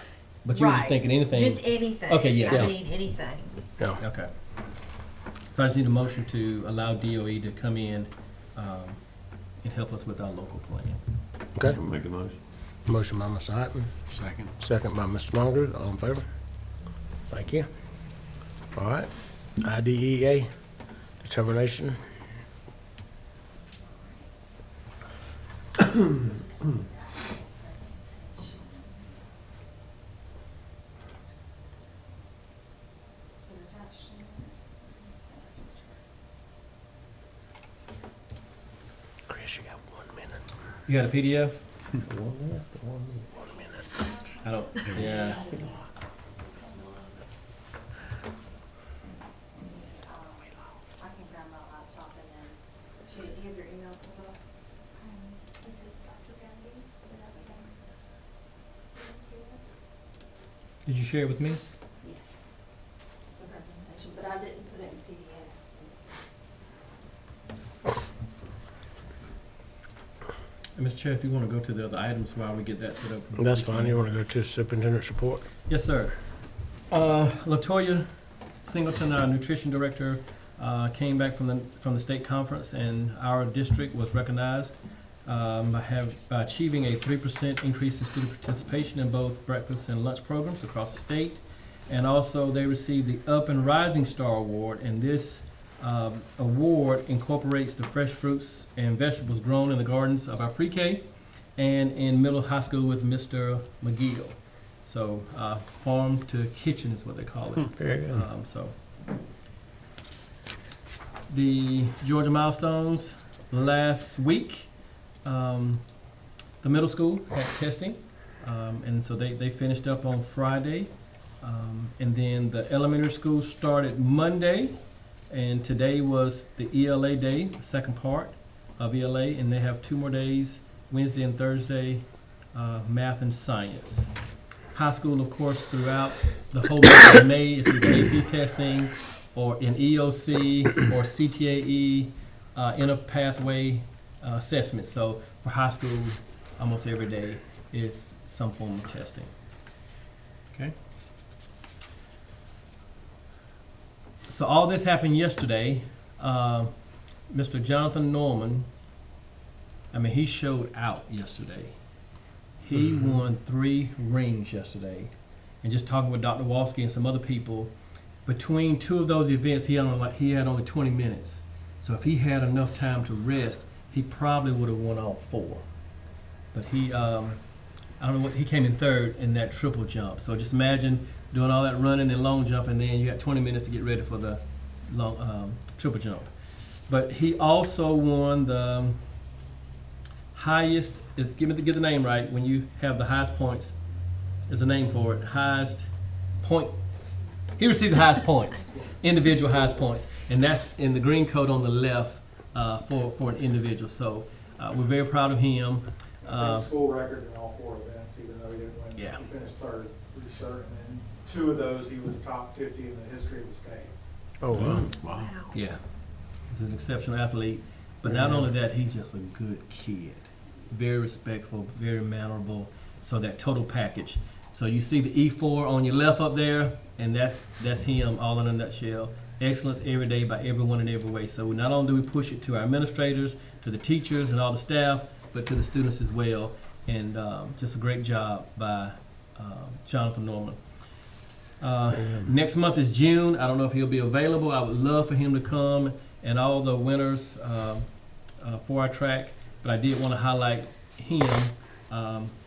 But you were just Right. thinking anything. Just anything. Okay, yes. I Yeah. mean, anything. Yeah. Okay. So I just need a motion to allow DOE to come in and help us with our local plan. Okay. Make a motion. Motion by Mr. Heitman, Second. second by Mr. Munger. All in favor? Thank you. All right. IDEA determination. Chris, you got 1 minute. You got a PDF? 1 minute. I don't, yeah. Did you share it with me? Yes, the presentation, but I didn't put it in PDF. And Mr. Chair, if you want to go to the other items while we get that set up. That's fine. You want to go to superintendent's report? Yes, sir. Latoya Singleton, our nutrition director, came back from the state conference, and our district was recognized by achieving a 3% increase in student participation in both breakfast and lunch programs across the state. And also, they received the Up and Rising Star Award, and this award incorporates the fresh fruits and vegetables grown in the gardens of our pre-K and in middle high school with Mr. McGill. So, farm to kitchen is what they call it. Very good. So, the Georgia milestones last week, the middle school had testing, and so they finished up on Friday, and then the elementary school started Monday, and today was the ELA day, the second part of ELA, and they have 2 more days, Wednesday and Thursday, math and science. High school, of course, throughout the whole month of May is either AP testing or in EOC or CTAE, in a pathway assessment. So for high school, almost every day is some form of testing. Okay. So all this happened yesterday. Mr. Jonathan Norman, he showed out yesterday. He won 3 rings yesterday. And just talking with Dr. Walski and some other people, between 2 of those events, he had only 20 minutes. So if he had enough time to rest, he probably would have won all 4. But he, I don't know what, he came in 3rd in that triple jump. So just imagine doing all that running and long jump, and then you got 20 minutes to get ready for the long triple jump. But he also won the highest, get the name right, when you have the highest points, there's a name for it, highest point. He received the highest points, individual highest points, and that's in the green code on the left for an individual. So we're very proud of him. School record in all 4 events, even though he didn't win. Yeah. He finished 3rd, pretty sure, and then 2 of those he was top 50 in the history of the state. Oh, wow. Wow. Yeah, he's an exceptional athlete. But not only that, he's just a good kid. Very respectful, very mannerable. So that total package. So you see the E4 on your left up there, and that's him all in a nutshell. Excellence every day by everyone in every way. So not only do we push it to our administrators, to the teachers and all the staff, but to the students as well. And just a great job by Jonathan Norman. Next month is June. I don't know if he'll be available. I would love for him to come and all the winners for our track. But I did want to highlight him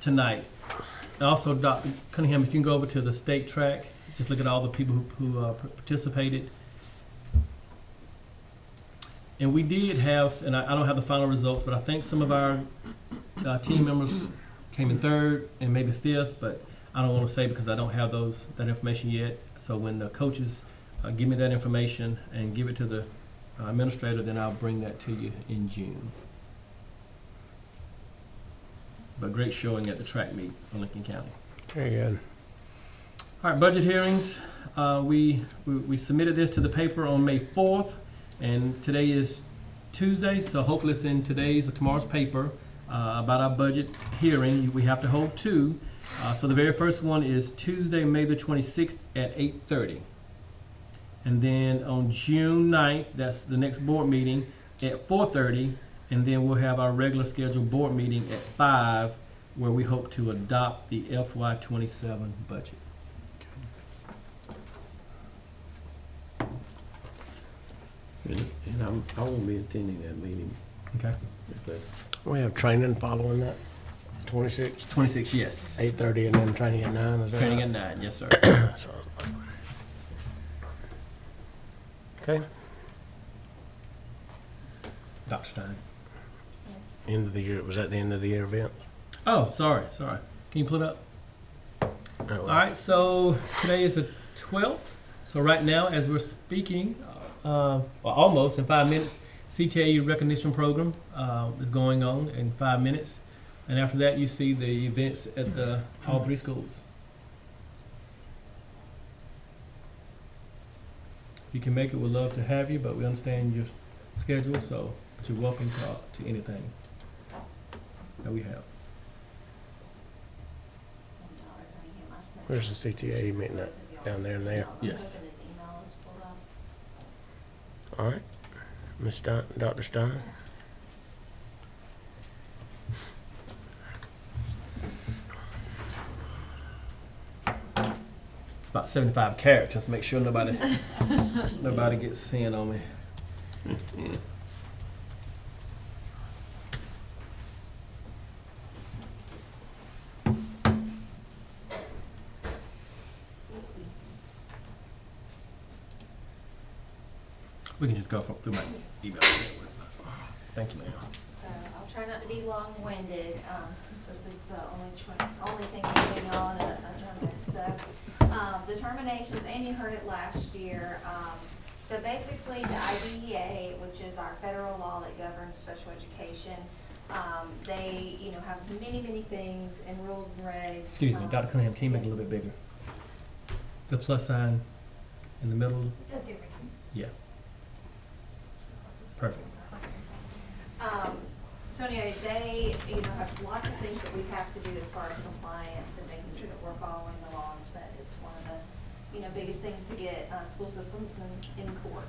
tonight. And also, Dr. Cunningham, if you can go over to the state track, just look at all the people who participated. And we did have, and I don't have the final results, but I think some of our team members came in 3rd and maybe 5th, but I don't want to say because I don't have that information yet. So when the coaches give me that information and give it to the administrator, then I'll bring that to you in June. But great showing at the track meet for Lincoln County. Very good. All right, budget hearings. We submitted this to the paper on May 4th, and today is Tuesday, so hopefully it's in today's or tomorrow's paper about our budget hearing. We have to hold 2. So the very first one is Tuesday, May the 26th at 8:30. And then on June 9th, that's the next board meeting, at 4:30. And then we'll have our regular scheduled board meeting at 5, where we hope to adopt the FY27 budget. And I won't be attending that meeting. Okay. If that's We have training following that, 26, 26, yes. 8:30, and then training at 9, is that Training right? at 9, yes, sir. Okay, Dr. Stein. end of the year, was that the end of the year event? Oh, sorry. Can you pull it up? All right, so today is the 12th. So right now, as we're speaking, well, almost in 5 minutes, CTAE recognition program is going on in 5 minutes. And after that, you see the events at all 3 schools. you can make it, we'd love to have you, but we understand your schedule, so, but you're welcome to anything that we have. Where's the CTA meeting at? Down there and there. Yes. All right. Ms. Stein, Dr. Stein? It's about 75 characters, make sure nobody gets in on me. We can just go through my email. Thank you, ma'am. So I'll try not to be long-winded, since this is the only thing we're doing on a agenda. So, determinations, and you heard it last year. So basically, the IDEA, which is our federal law that governs special education, they, have many things and rules and regs. Excuse me, Dr. Cunningham, can you make it a little bit bigger? The plus sign in the middle? Yeah. Perfect. So anyway, they, have lots of things that we have to do as far as compliance and making sure that we're following the laws, but it's one of the, biggest things to get school systems in court.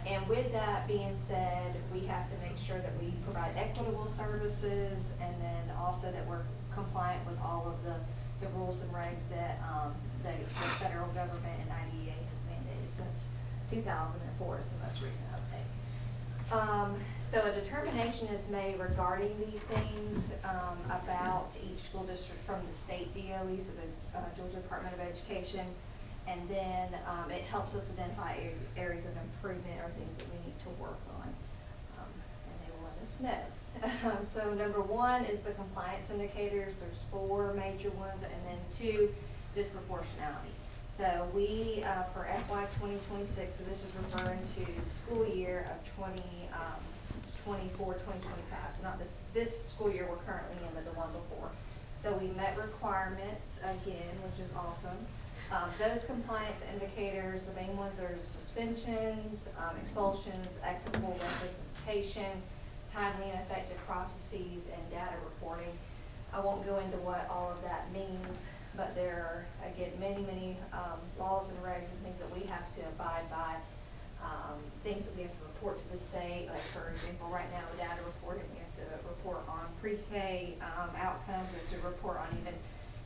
And with that being said, we have to make sure that we provide equitable services, and then also that we're compliant with all of the rules and regs that the federal government and IDEA has mandated since 2004 is the most recent update. So a determination is made regarding these things about each school district from the state DOE, so the Georgia Department of Education, and then it helps us identify areas of improvement or things that we need to work on, and they will let us know. So number one is the compliance indicators. There's 4 major ones, and then 2, disproportionality. So we, for FY 2026, so this is referring to school year of 2024, 2025. So not this school year we're currently in, but the one before. So we met requirements again, which is awesome. Those compliance indicators, the main ones are suspensions, expulsions, equitable representation, timely and effective processes, and data reporting. I won't go into what all of that means, but there are, again, many laws and regs and things that we have to abide by, things that we have to report to the state. Like, for example, right now with data reporting, we have to report on pre-K outcomes. We have to report on even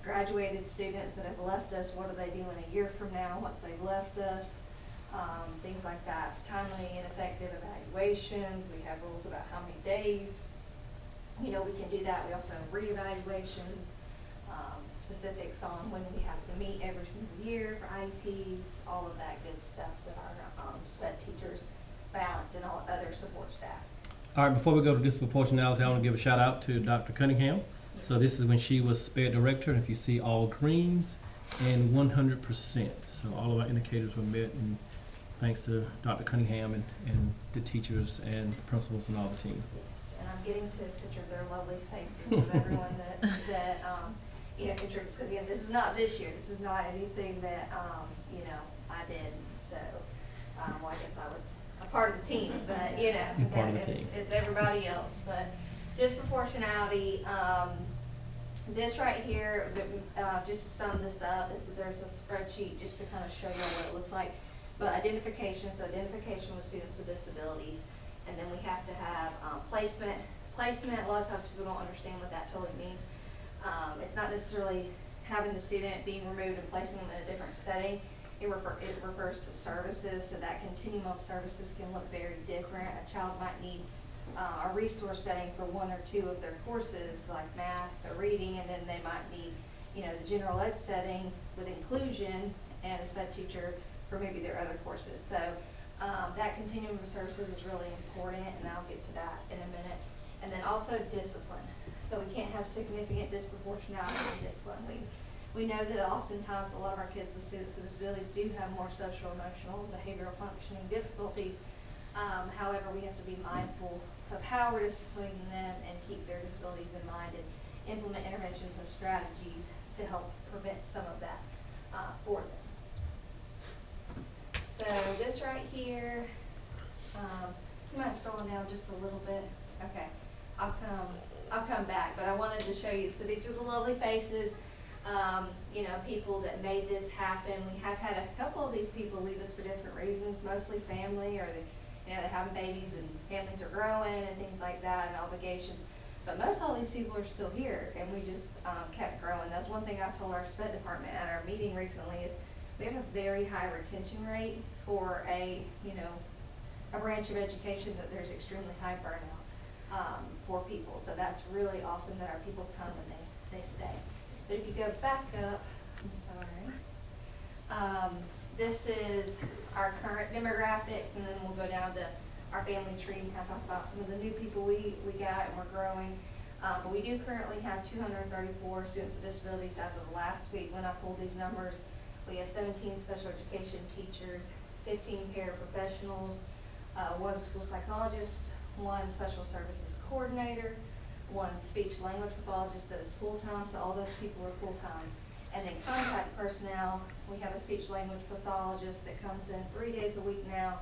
graduated students that have left us. What are they doing a year from now once they've left us? Things like that. Timely and effective evaluations. We have rules about how many days we can do that. We also have reevaluations, specifics on when we have to meet every single year for IEPs, all of that good stuff that our SPED teachers balance and all other support staff. All right, before we go to disproportionality, I want to give a shout out to Dr. Cunningham. So this is when she was SPED director, and if you see all greens and 100%. So all of our indicators were met, and thanks to Dr. Cunningham and the teachers and the principals and all the team. Yes, and I'm getting to a picture of their lovely faces of everyone that contributes, because again, this is not this year. This is not anything that, I did. So, well, I guess I was a part of the team, but, You're part of the team. It's everybody else. But disproportionality, this right here, just to sum this up, there's a spreadsheet just to kind of show you what it looks like. But identification, so identification with students with disabilities, and then we have to have placement. Placement, a lot of times people don't understand what that totally means. It's not necessarily having the student being removed and placing them in a different setting. It refers to services, so that continuum of services can look very different. A child might need a resource setting for 1 or 2 of their courses, like math or reading, and then they might need, the general ed setting with inclusion and a SPED teacher for maybe their other courses. So that continuum of services is really important, and I'll get to that in a minute. And then also discipline. So we can't have significant disproportionality in discipline. We know that oftentimes a lot of our kids with students with disabilities do have more social, emotional, behavioral functioning difficulties. However, we have to be mindful of how we're disciplining them and keep their disabilities in mind and implement interventions and strategies to help prevent some of that for them. so this right here, you mind scrolling down just a little bit? Okay, I'll come back, but I wanted to show you, so these are the lovely faces, you know, people that made this happen. We have had a couple of these people leave us for different reasons, mostly family, or they're having babies and families are growing and things like that, and obligations. But most all these people are still here, and we just kept growing. That's one thing I told our SPED department at our meeting recently is we have a very high retention rate for a branch of education that there's extremely high burnout for people. So that's really awesome that our people come and they stay. But if you go back up, I'm sorry. This is our current demographics, and then we'll go down to our family tree and kind of talk about some of the new people we got and we're growing. But we do currently have 234 students with disabilities as of last week when I pulled these numbers. We have 17 special education teachers, 15 paraprofessionals, 1 school psychologist, 1 special services coordinator, 1 speech language pathologist that is full-time, so all those people are full-time. And then contact personnel, we have a speech language pathologist that comes in 3 days a week now.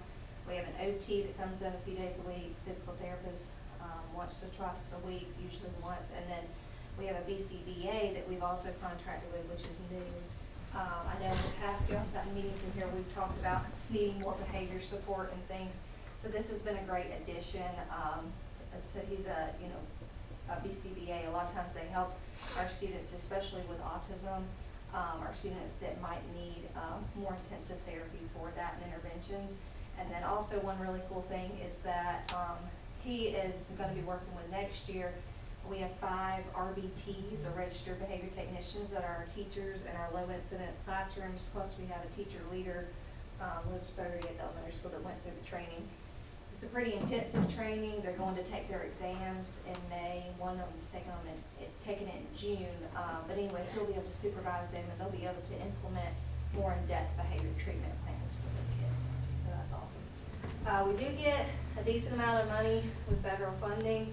We have an OT that comes in a few days a week, physical therapist once or twice a week, usually once. And then we have a BCBA that we've also contracted with, which is new. I know in the past, y'all sat in meetings in here, we've talked about needing more behavior support and things. So this has been a great addition. So he's a BCBA. A lot of times they help our students, especially with autism, our students that might need more intensive therapy for that and interventions. And then also one really cool thing is that he is going to be working with next year. We have 5 RBTs, or registered behavior technicians, that are our teachers in our low incidence classrooms. Plus we have a teacher leader, Liz Fogarty at the elementary school, that went through the training. It's a pretty intensive training. They're going to take their exams in May. One of them's taking it in June. But anyway, he'll be able to supervise them, and they'll be able to implement more in-depth behavior treatment plans for the kids. So that's awesome. We do get a decent amount of money with federal funding.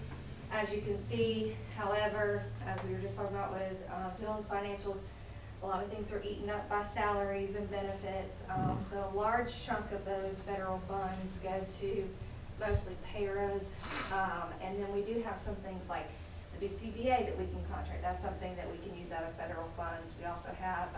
As you can see, however, as we were just talking about with Dylan's financials, a lot of things are eaten up by salaries and benefits. So a large chunk of those federal funds go to mostly paras. And then we do have some things like the BCBA that we can contract. That's something that we can use out of federal funds. We also have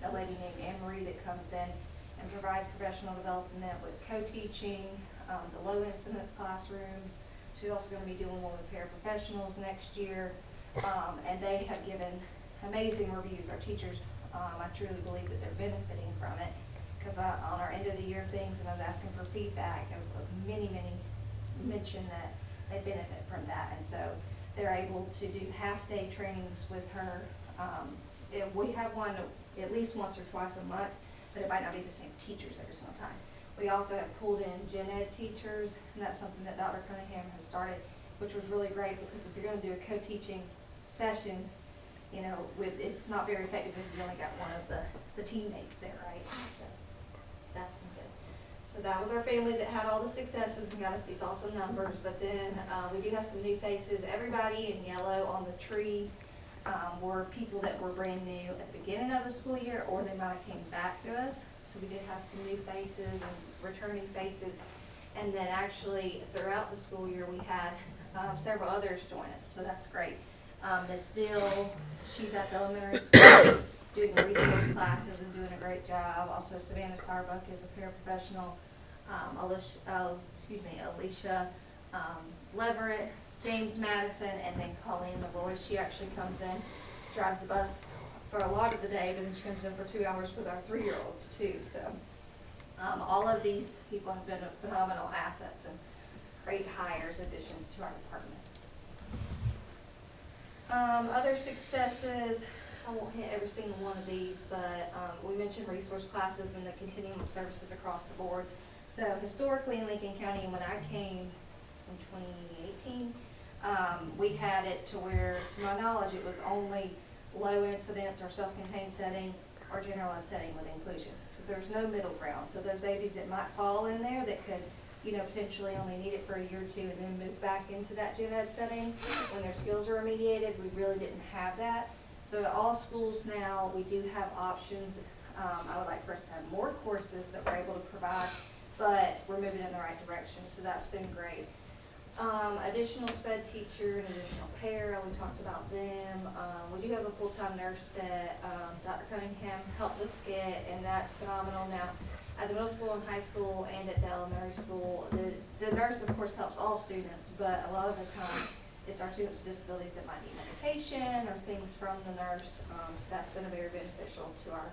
a lady named Anne-Marie that comes in and provides professional development with co-teaching, the low incidence classrooms. She's also going to be doing one with paraprofessionals next year. And they have given amazing reviews. Our teachers, I truly believe that they're benefiting from it, because on our end of the year things, and I was asking for feedback, and many mentioned that they benefit from that. And so they're able to do half-day trainings with her. We have one at least once or twice a month, but it might not be the same teachers every single time. We also have pulled in gen ed teachers, and that's something that Dr. Cunningham has started, which was really great, because if you're going to do a co-teaching session, it's not very effective if you only got one of the teammates there, right? So that's been good. So that was our family that had all the successes and got us these awesome numbers. But then we do have some new faces. Everybody in yellow on the tree were people that were brand new at the beginning of the school year, or they might have came back to us. So we did have some new faces and returning faces. And then actually throughout the school year we had several others join us, so that's great. Miss Dill, she's at the elementary school doing resource classes and doing a great job. Also Savannah Starbuck is a paraprofessional. Alicia Leverett, James Madison, and then Colleen Leroy. She actually comes in, drives the bus for a lot of the day, but then she comes in for 2 hours with our 3-year-olds too. So all of these people have been phenomenal assets and great hires, additions to our department. Other successes, I won't hit every single one of these, but we mentioned resource classes and the continuum of services across the board. So historically in Lincoln County, when I came in 2018, we had it to where, to my knowledge, it was only low incidence or self-contained setting or general ed setting with inclusion. So there's no middle ground. So those babies that might fall in there that could, potentially only need it for a year or two and then move back into that gen ed setting when their skills are remediated, we really didn't have that. So at all schools now, we do have options I would like for us to have more courses that we're able to provide, but we're moving in the right direction, so that's been great. Additional sped teacher and additional para, we talked about them. We do have a full-time nurse that Dr. Cunningham helped us get, and that's phenomenal. Now, at the middle school and high school and at the elementary school, the nurse, of course, helps all students, but a lot of the time, it's our students with disabilities that might need medication or things from the nurse. So that's been very beneficial to our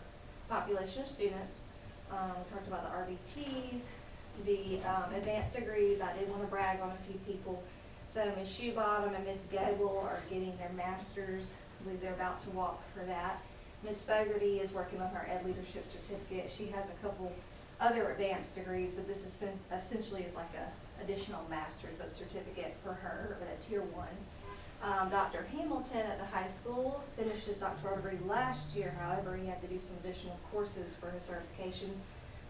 population of students. We talked about the RBTs, the advanced degrees. I did want to brag on a few people. So Ms. Shoebottom and Ms. Gable are getting their masters. I believe they're about to walk for that. Ms. Fogarty is working on her Ed Leadership Certificate. She has a couple other advanced degrees, but this is essentially is like a additional master's, but certificate for her at Tier 1. Dr. Hamilton at the high school finished his doctoral degree last year. However, he had to do some additional courses for his certification,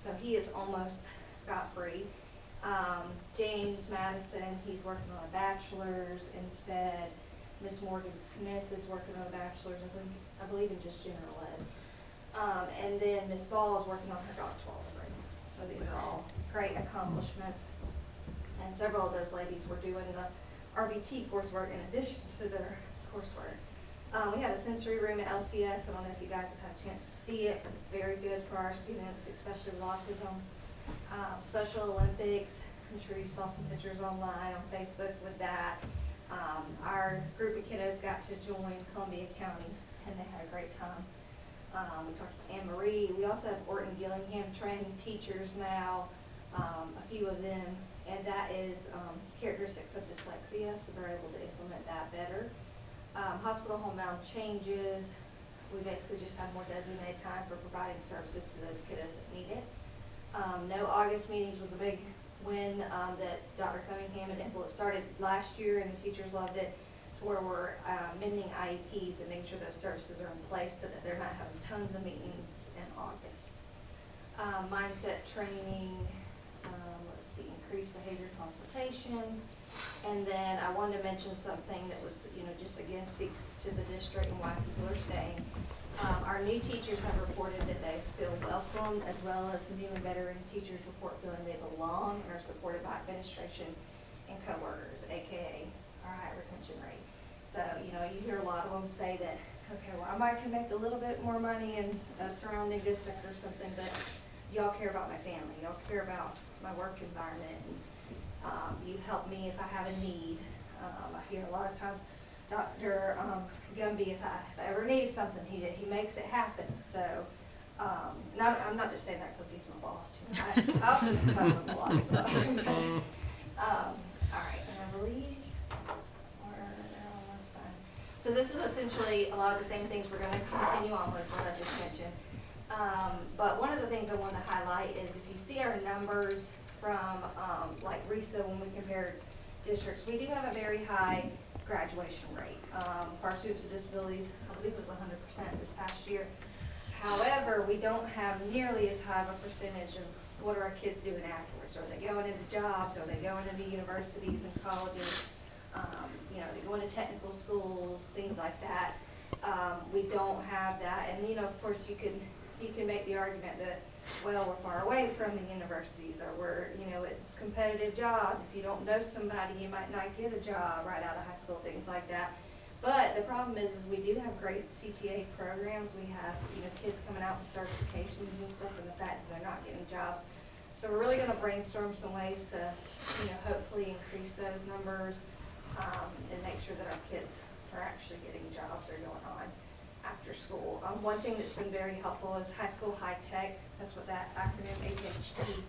so he is almost scot-free. James Madison, he's working on a bachelor's in SPED. Miss Morgan Smith is working on a bachelor's, I believe in just general ed. And then Miss Ball is working on her doctoral degree. So these are all great accomplishments. And several of those ladies were doing the RBT coursework in addition to their coursework. We have a sensory room at LCS. I don't know if you guys have had a chance to see it, but it's very good for our students, especially with autism. Special Olympics, I'm sure you saw some pictures online on Facebook with that. Our group of kiddos got to join Columbia County, and they had a great time. We talked to Anne Marie. We also have Orton Gillingham training teachers now, a few of them, and that is characteristics of dyslexia, so they're able to implement that better. Hospital homebound changes. We basically just have more designated time for providing services to those kiddos that need it. No August meetings was a big win that Dr. Cunningham and Impel started last year, and the teachers loved it, to where we're amending IEPs and making sure those services are in place so that they're not having tons of meetings in August. Mindset training, let's see, increased behavior consultation. And then I wanted to mention something that was, just again speaks to the district and why people are staying. Our new teachers have reported that they feel welcomed, as well as new and veteran teachers report feeling they belong and are supported by administration and coworkers, aka our high retention rate. So, you hear a lot of them say that, okay, well, I might can make a little bit more money in a surrounding district or something, but y'all care about my family, y'all care about my work environment, and you help me if I have a need. I hear a lot of times, Dr. Gumby, if I ever need something, he makes it happen. So, I'm not just saying that because he's my boss. I also support him a lot. So. All right, and I believe we're almost done. So this is essentially a lot of the same things we're going to continue on with what I just mentioned. But one of the things I want to highlight is if you see our numbers from like RESA when we compare districts, we do have a very high graduation rate. For our students with disabilities, I believe it was 100% this past year. However, we don't have nearly as high of a percentage of what are our kids doing afterwards. Are they going into jobs? Are they going into universities and colleges? They go into technical schools, things like that. We don't have that. And, of course, you can make the argument that, well, we're far away from the universities, or it's competitive job. If you don't know somebody, you might not get a job right out of high school, things like that. But the problem is we do have great CTA programs. We have, kids coming out with certifications and stuff, and the fact that they're not getting jobs. So we're really going to brainstorm some ways to, hopefully increase those numbers and make sure that our kids are actually getting jobs or going on after school. One thing that's been very helpful is High School High Tech. That's what that acronym AHT,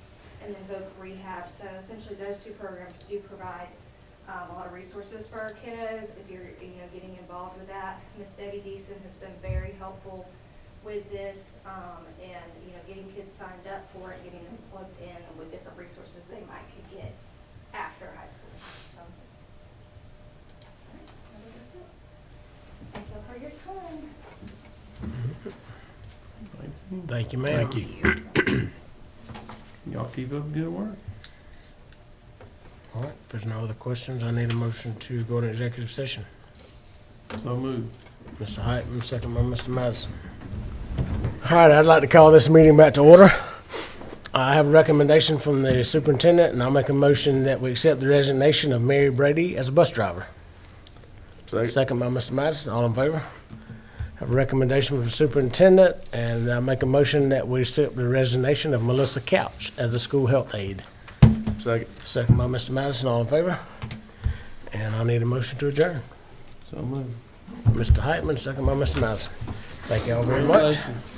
and then Voc Rehab. So essentially, those two programs do provide a lot of resources for our kiddos. If you're getting involved with that, Miss Debbie Deason has been very helpful with this, and getting kids signed up for it, getting them plugged in with different resources they might could get after high school. So, all right, I think that's it. Thank you for your time. Thank you, ma'am. Thank you. Y'all keep up the good work. All right, if there's no other questions, I need a motion to go into executive session. So moved. Mr. Heitman, second by Mr. Madison. All right, I'd like to call this meeting back to order. I have a recommendation from the superintendent, and I'll make a motion that we accept the resignation of Mary Brady as a bus driver. Second by Mr. Madison, all in favor? Have a recommendation from the superintendent, and I'll make a motion that we accept the resignation of Melissa Couch as a school health aide. Second. Second by Mr. Madison, all in favor? And I need a motion to adjourn. So moved. Mr. Heitman, second by Mr. Madison. Thank you all very much. Congratulations.